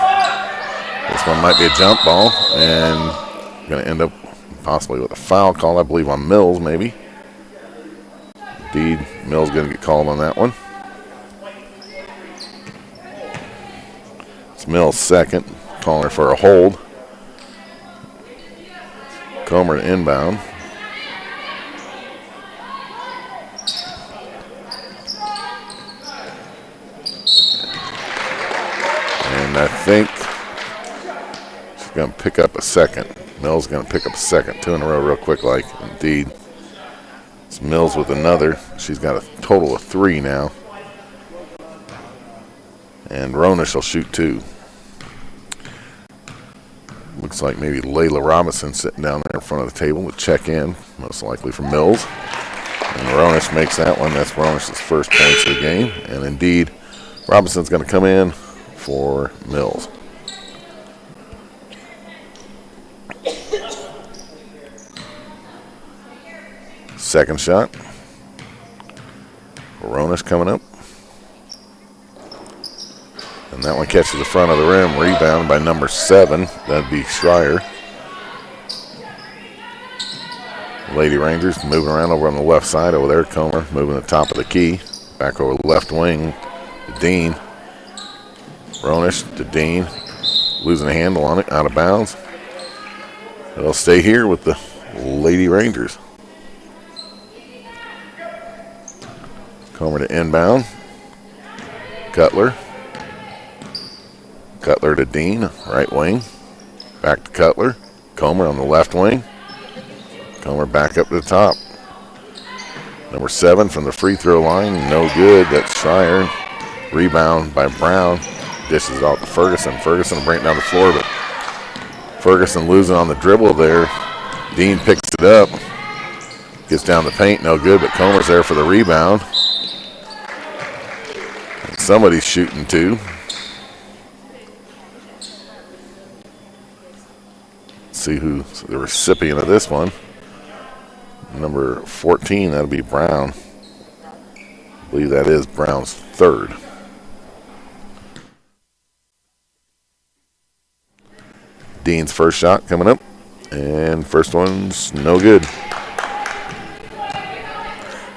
This one might be a jump ball, and going to end up possibly with a foul call, I believe, on Mills, maybe. Indeed, Mills going to get called on that one. It's Mills' second, calling her for a hold. Comer to inbound. And I think going to pick up a second. Mills going to pick up a second. 2 in a row real quick like. Indeed. It's Mills with another. She's got a total of 3 now. And Ronish will shoot 2. Looks like maybe Layla Robinson sitting down there in front of the table to check in. Most likely from Mills. And Ronish makes that one. That's Ronish's first points of the game. And indeed, Robinson's going to come in for Mills. Second shot. Ronish coming up. And that one catches the front of the rim. Rebound by number 7. That'd be Schreier. Lady Rangers moving around over on the left side over there. Comer moving the top of the key. Back over the left wing to Dean. Ronish to Dean. Losing a handle on it. Out of bounds. They'll stay here with the Lady Rangers. Comer to inbound. Cutler. Cutler to Dean, right wing. Back to Cutler. Comer on the left wing. Comer back up to the top. Number 7 from the free throw line. No good. That's Schreier. Rebound by Brown. Dishes off to Ferguson. Ferguson will bring it down the floor, but Ferguson losing on the dribble there. Dean picks it up. Gets down the paint. No good, but Comer's there for the rebound. Somebody's shooting 2. Let's see who's the recipient of this one. Number 14, that'll be Brown. I believe that is Brown's 3rd. Dean's first shot coming up. And first one's no good.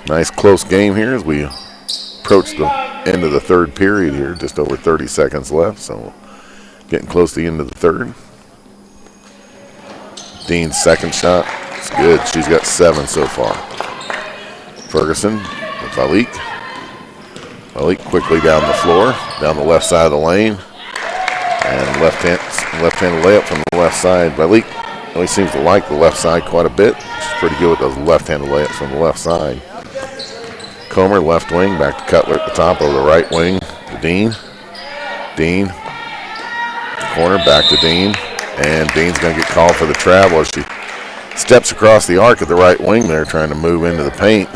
Nice close game here as we approach the end of the 3rd period here. Just over 30 seconds left, so getting close to the end of the 3rd. Dean's second shot. It's good. She's got 7 so far. Ferguson with Vileek. Vileek quickly down the floor, down the left side of the lane. And left-handed layup from the left side. Vileek really seems to like the left side quite a bit. She's pretty good with those left-handed layups from the left side. Comer, left wing, back to Cutler at the top over the right wing to Dean. Dean corner, back to Dean. And Dean's going to get called for the travel as she steps across the arc at the right wing there, trying to move into the paint.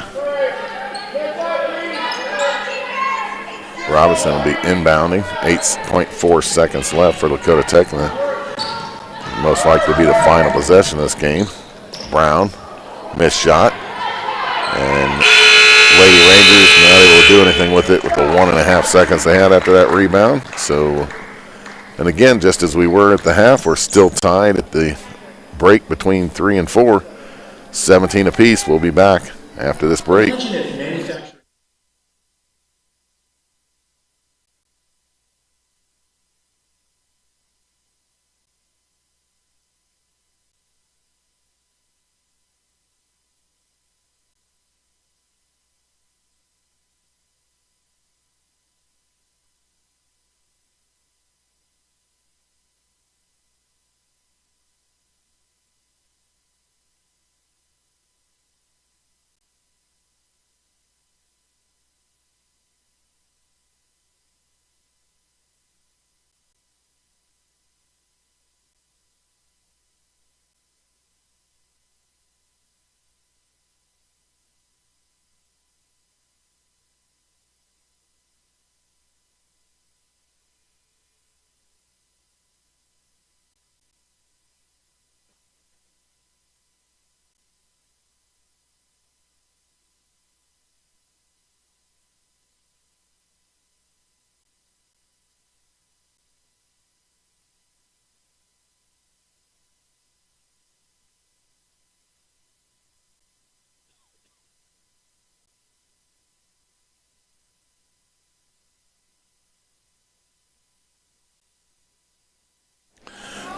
Robinson will be inbounding. 8.4 seconds left for Lakota Tech. Most likely be the final possession of this game. Brown, missed shot. And Lady Rangers not able to do anything with it with the 1.5 seconds they had after that rebound. So, and again, just as we were at the half, we're still tied at the break between 3 and 4. 17 apiece. We'll be back after this break.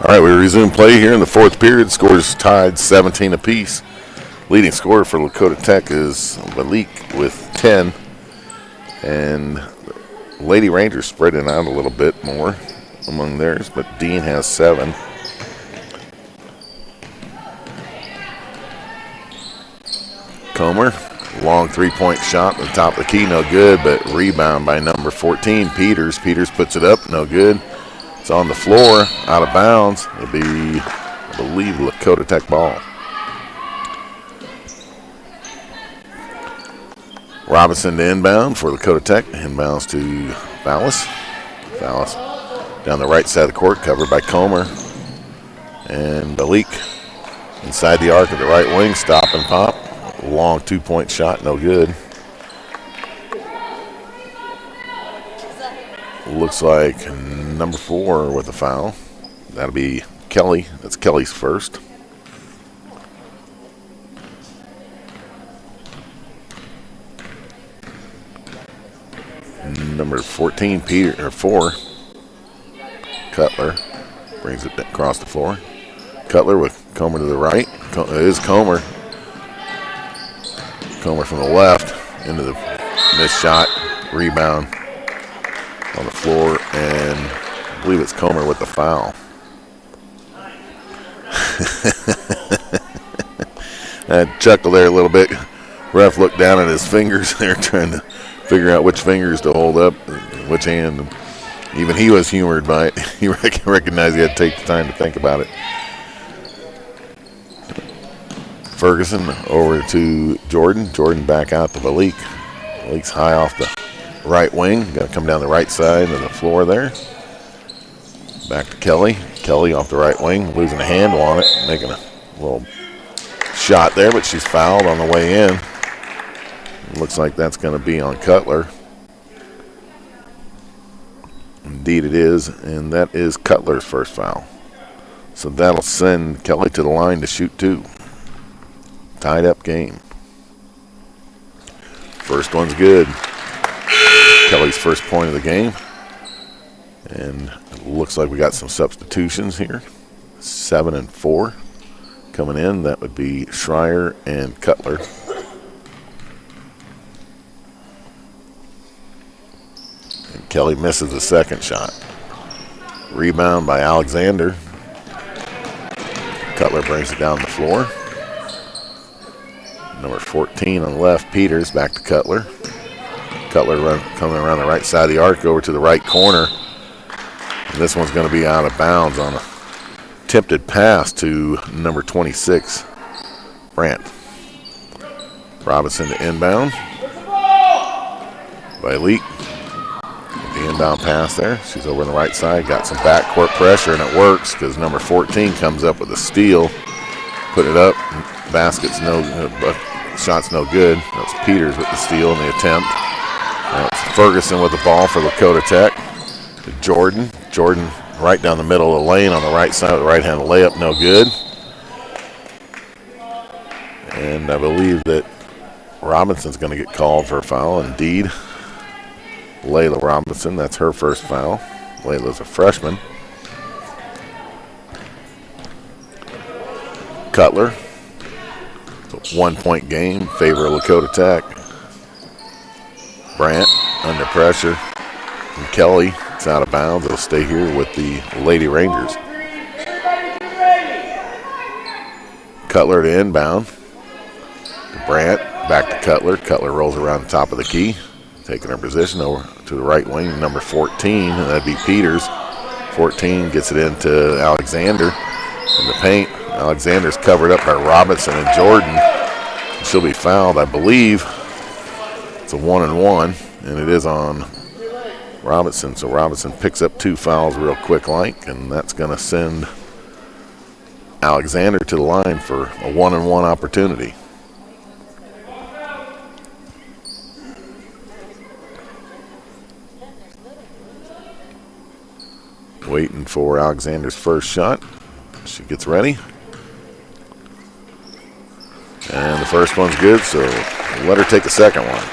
All right, we resume play here in the fourth period. Scores tied 17 apiece. Leading scorer for Lakota Tech is Malik with 10. And Lady Rangers spreading out a little bit more among theirs, but Dean has 7. Comer, long three-point shot at the top of the key, no good, but rebound by number 14, Peters. Peters puts it up, no good. It's on the floor, out of bounds. It'll be, I believe, Lakota Tech ball. Robinson to inbound for Lakota Tech. Inbounds to Vallis. Vallis down the right side of the court, covered by Comer. And Malik inside the arc of the right wing, stop and pop. Long two-point shot, no good. Looks like number 4 with a foul. That'll be Kelly. That's Kelly's first. Number 14, Peter, or 4. Cutler brings it across the floor. Cutler with Comer to the right. It is Comer. Comer from the left into the missed shot. Rebound on the floor, and I believe it's Comer with the foul. I chuckled there a little bit. Ref looked down at his fingers there, trying to figure out which fingers to hold up, which hand. Even he was humored by it. He recognized he had to take the time to think about it. Ferguson over to Jordan. Jordan back out to Malik. Malik's high off the right wing. Got to come down the right side of the floor there. Back to Kelly. Kelly off the right wing, losing a handle on it, making a little shot there, but she's fouled on the way in. Looks like that's going to be on Cutler. Indeed it is, and that is Cutler's first foul. So that'll send Kelly to the line to shoot 2. Tied up game. First one's good. Kelly's first point of the game. And it looks like we got some substitutions here. 7 and 4 coming in. That would be Schreier and Cutler. And Kelly misses the second shot. Rebound by Alexander. Cutler brings it down the floor. Number 14 on the left, Peters, back to Cutler. Cutler coming around the right side of the arc, over to the right corner. This one's going to be out of bounds on a attempted pass to number 26, Brandt. Robinson to inbound. By Leak. The inbound pass there. She's over on the right side. Got some backcourt pressure, and it works because number 14 comes up with a steal. Put it up. Basket's shot's no good. That was Peters with the steal and the attempt. Now it's Ferguson with the ball for Lakota Tech. To Jordan. Jordan right down the middle of the lane on the right side with the right-hand layup, no good. And I believe that Robinson's going to get called for a foul. Indeed, Layla Robinson, that's her first foul. Layla's a freshman. Cutler, it's a 1-point game, favor of Lakota Tech. Brandt under pressure. And Kelly, it's out of bounds. It'll stay here with the Lady Rangers. Cutler to inbound. To Brandt, back to Cutler. Cutler rolls around the top of the key, taking her position over to the right wing. Number 14, and that'd be Peters. 14 gets it into Alexander in the paint. Alexander's covered up by Robinson and Jordan. She'll be fouled, I believe. It's a 1-and-1, and it is on Robinson. So Robinson picks up 2 fouls real quick and that's going to send Alexander to the line for a 1-and-1 opportunity. Waiting for Alexander's first shot. She gets ready. And the first one's good, so let her take the second one.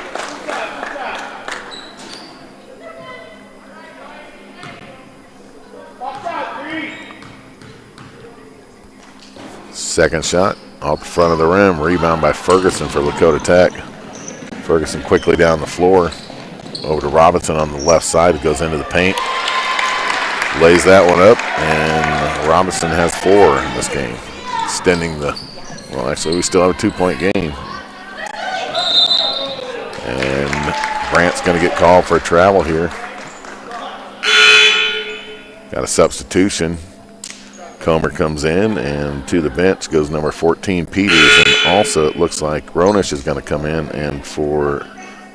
Second shot off the front of the rim. Rebound by Ferguson for Lakota Tech. Ferguson quickly down the floor. Over to Robinson on the left side. It goes into the paint. Lays that one up, and Robinson has 4 in this game. Extending the, well, actually, we still have a 2-point game. And Brandt's going to get called for a travel here. Got a substitution. Comer comes in, and to the bench goes number 14, Peters. And also, it looks like Ronish is going to come in, and for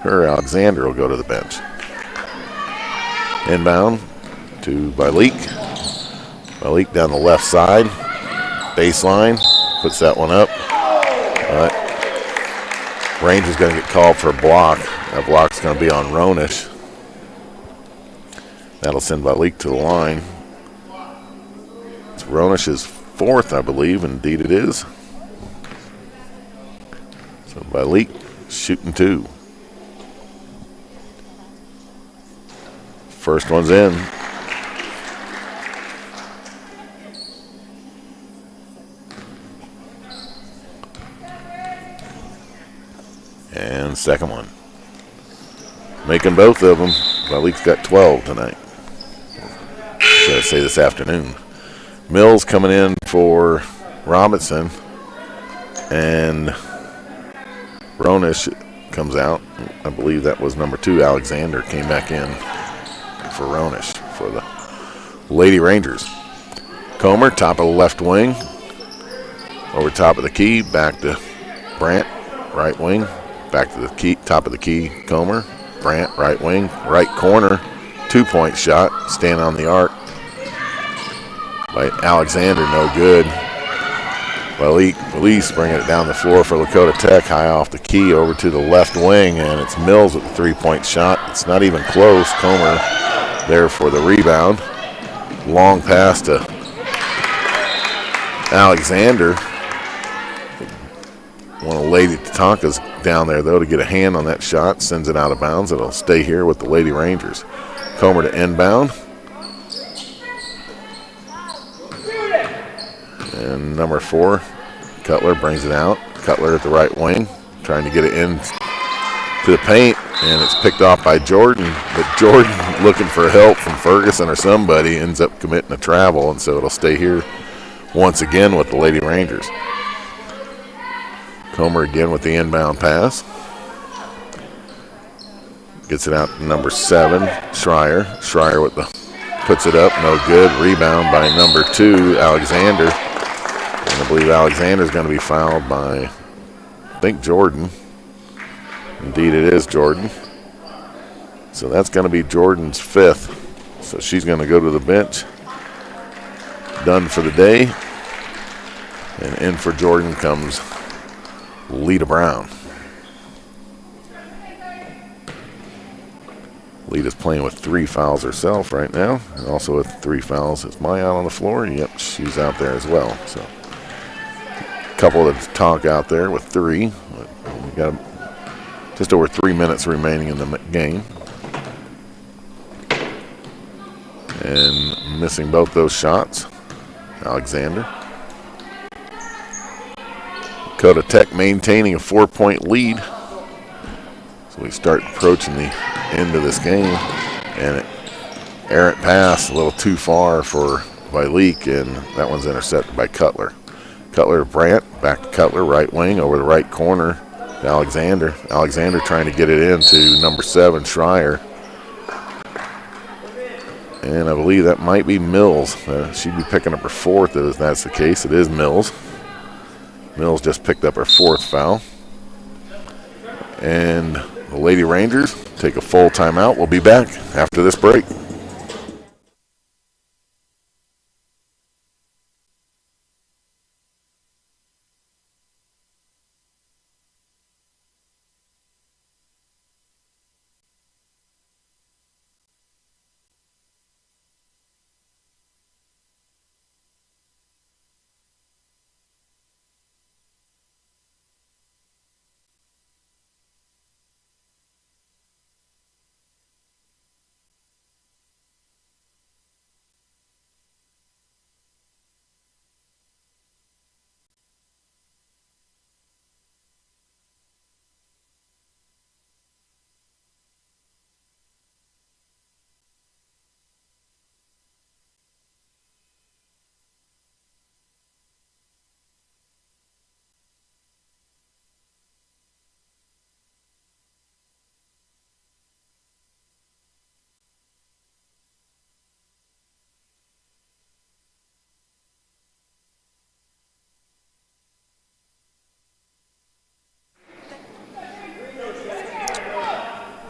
her, Alexander will go to the bench. Inbound to Balik. Balik down the left side. Baseline. Puts that one up. Ranger's going to get called for a block. That block's going to be on Ronish. That'll send Balik to the line. It's Ronish's 4th, I believe. Indeed it is. So Balik shooting 2. First one's in. And second one. Making both of them. Balik's got 12 tonight. Should I say this afternoon. Mills coming in for Robinson. And Ronish comes out. I believe that was number 2. Alexander came back in for Ronish for the Lady Rangers. Comer, top of the left wing. Over top of the key. Back to Brandt, right wing. Back to the key, top of the key, Comer. Brandt, right wing, right corner. 2-point shot, stand on the arc. By Alexander, no good. Elise bringing it down the floor for Lakota Tech, high off the key, over to the left wing, and it's Mills with the 3-point shot. It's not even close. Comer there for the rebound. Long pass to Alexander. One of Lady Tatanka's down there, though, to get a hand on that shot. Sends it out of bounds. It'll stay here with the Lady Rangers. Comer to inbound. And number 4, Cutler brings it out. Cutler at the right wing, trying to get it in to the paint, and it's picked off by Jordan. But Jordan, looking for help from Ferguson or somebody, ends up committing a travel, and so it'll stay here once again with the Lady Rangers. Comer again with the inbound pass. Gets it out to number 7, Schreier. Schreier with the puts it up, no good. Rebound by number 2, Alexander. And I believe Alexander's going to be fouled by, I think, Jordan. Indeed, it is Jordan. So that's going to be Jordan's 5th. So she's going to go to the bench. Done for the day. And in for Jordan comes Lita Brown. Lita's playing with 3 fouls herself right now. And also with 3 fouls is Maya out on the floor. Yep, she's out there as well. So a couple of talk out there with 3. We got just over 3 minutes remaining in the game. And missing both those shots, Alexander. Lakota Tech maintaining a 4-point lead. So we start approaching the end of this game. And errant pass a little too far for Vileek, and that one's intercepted by Cutler. Cutler to Brandt, back to Cutler, right wing, over the right corner to Alexander. Alexander trying to get it into number 7, Schreier. And I believe that might be Mills. She'd be picking up her 4th if that's the case. It is Mills. Mills just picked up her 4th foul. And the Lady Rangers take a full timeout. We'll be back after this break.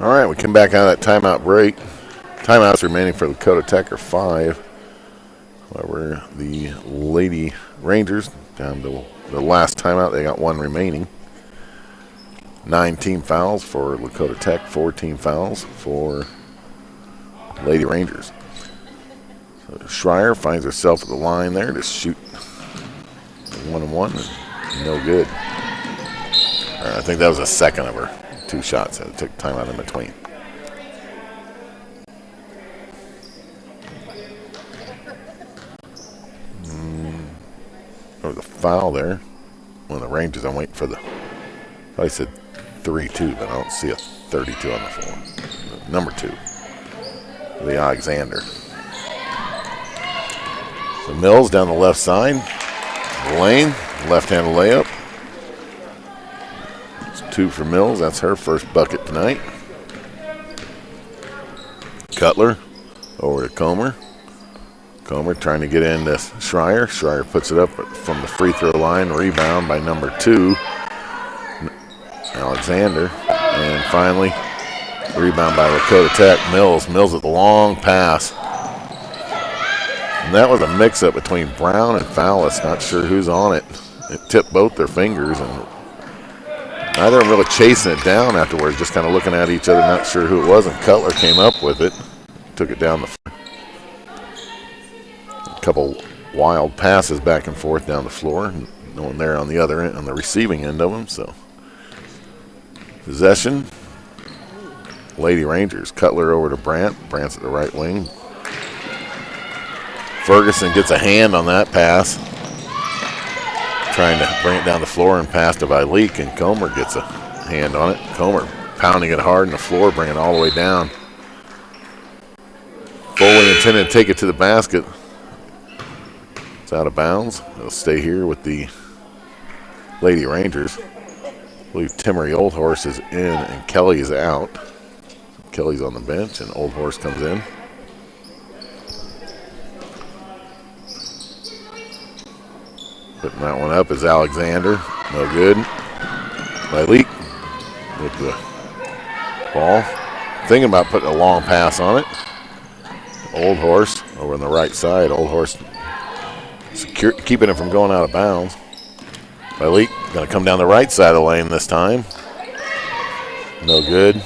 All right, we come back out of that timeout break. Timeouts remaining for Lakota Tech are 5. However, the Lady Rangers, down to the last timeout, they got 1 remaining. 9 team fouls for Lakota Tech, 14 fouls for Lady Rangers. So Schreier finds herself at the line there to shoot 1-and-1, and no good. I think that was a second of her 2 shots that took time out in between. There was a foul there. One of the Rangers, I'm waiting for the, I said 3-2, but I don't see a 32 on the floor. Number 2, the Alexander. So Mills down the left side. Lane, left-handed layup. 2 for Mills. That's her first bucket tonight. Cutler over to Comer. Comer trying to get into Schreier. Schreier puts it up from the free throw line. Rebound by number 2, Alexander. And finally, rebound by Lakota Tech. Mills with a long pass. And that was a mix-up between Brown and Fallis. Not sure who's on it. It tipped both their fingers, and neither of them really chasing it down afterwards, just kind of looking at each other, not sure who it was, and Cutler came up with it, took it down the floor. A couple wild passes back and forth down the floor, no one there on the other end, on the receiving end of them. So possession, Lady Rangers. Cutler over to Brandt. Brandt's at the right wing. Ferguson gets a hand on that pass, trying to bring it down the floor and pass to Vileek, and Comer gets a hand on it. Comer pounding it hard on the floor, bringing it all the way down. Foley intended to take it to the basket. It's out of bounds. It'll stay here with the Lady Rangers. I believe Timmery Oldhorse is in and Kelly is out. Kelly's on the bench and Oldhorse comes in. Putting that one up is Alexander. No good. Leak with the ball. Thinking about putting a long pass on it. Old Horse over on the right side. Old Horse keeping it from going out of bounds. Leak going to come down the right side of the lane this time. No good.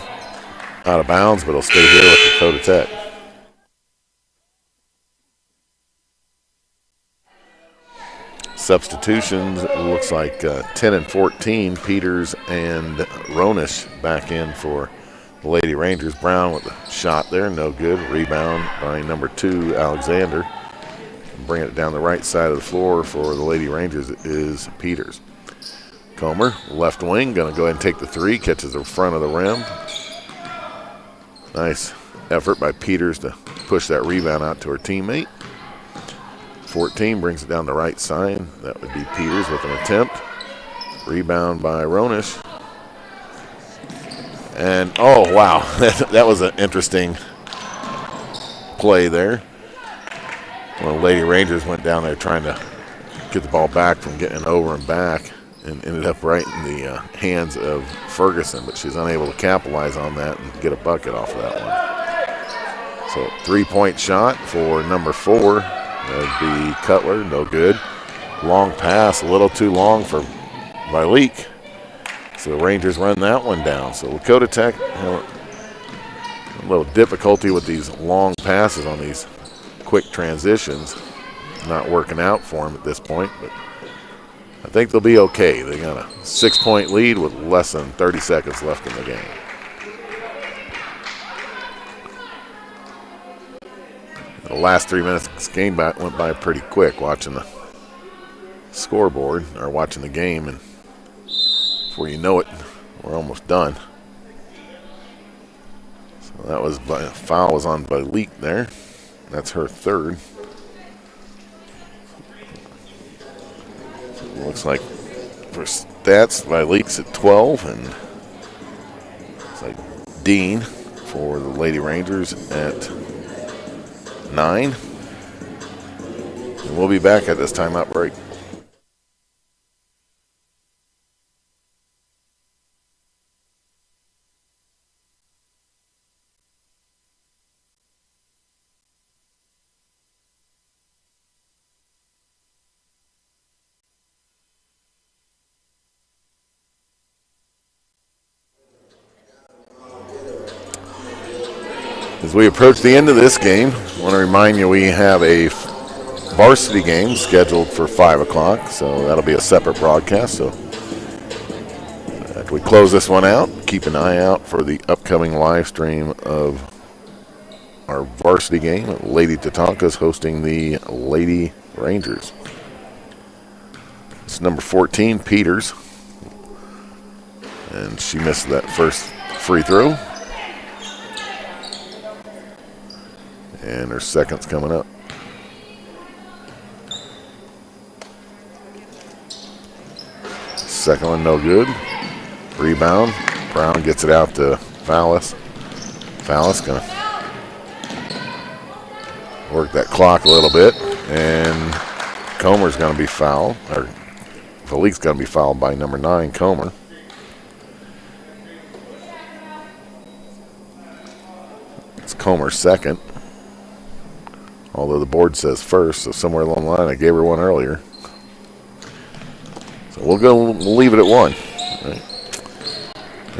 Out of bounds, but it'll stay here with Lakota Tech. Substitutions, it looks like 10 and 14. Peters and Ronish back in for the Lady Rangers. Brown with the shot there, no good. Rebound by number 2, Alexander. Bringing it down the right side of the floor for the Lady Rangers is Peters. Comer, left wing, going to go ahead and take the 3, catches the front of the rim. Nice effort by Peters to push that rebound out to her teammate. 14 brings it down the right side. That would be Peters with an attempt. Rebound by Ronish. And, oh, wow, that was an interesting play there. Well, the Lady Rangers went down there trying to get the ball back from getting over and back, and ended up right in the hands of Ferguson, but she's unable to capitalize on that and get a bucket off of that one. So 3-point shot for number 4. That would be Cutler, no good. Long pass, a little too long for Leak. So the Rangers run that one down. So Lakota Tech have a little difficulty with these long passes on these quick transitions. Not working out for them at this point, but I think they'll be okay. They got a 6-point lead with less than 30 seconds left in the game. The last 3 minutes of this game went by pretty quick watching the scoreboard, or watching the game, and before you know it, we're almost done. So that was foul was on by Leak there. That's her 3rd. Looks like for stats, by Leaks at 12, and it's like Dean for the Lady Rangers at 9. And we'll be back at this timeout break. As we approach the end of this game, I want to remind you we have a varsity game scheduled for 5 o'clock, so that'll be a separate broadcast. So after we close this one out, keep an eye out for the upcoming live stream of our varsity game. Lady Tatanka's hosting the Lady Rangers. It's number 14, Peters, and she missed that first free throw. And her second's coming up. Second one, no good. Rebound. Brown gets it out to Fallis. Fallis going to work that clock a little bit. And Comer's going to be fouled. Or Leak's going to be fouled by number 9, Comer. It's Comer's second. Although the board says first, so somewhere along the line I gave her one earlier. So we'll leave it at 1. Right.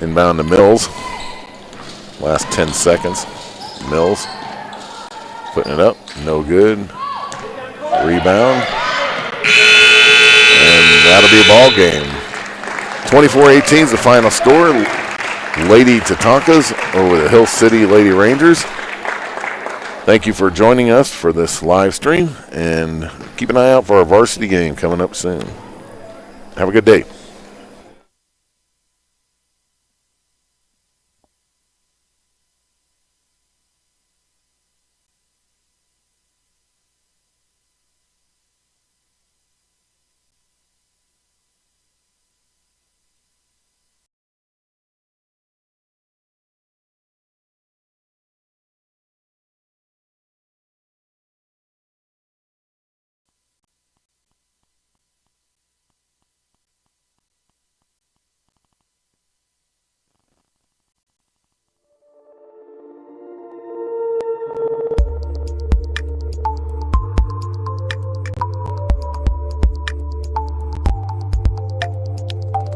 Inbound to Mills. Last 10 seconds. Mills putting it up, no good. Rebound. And that'll be a ball game. 24-18 is the final score. Lady Tatankas over the Hill City Lady Rangers. Thank you for joining us for this live stream, and keep an eye out for our varsity game coming up soon. Have a good day.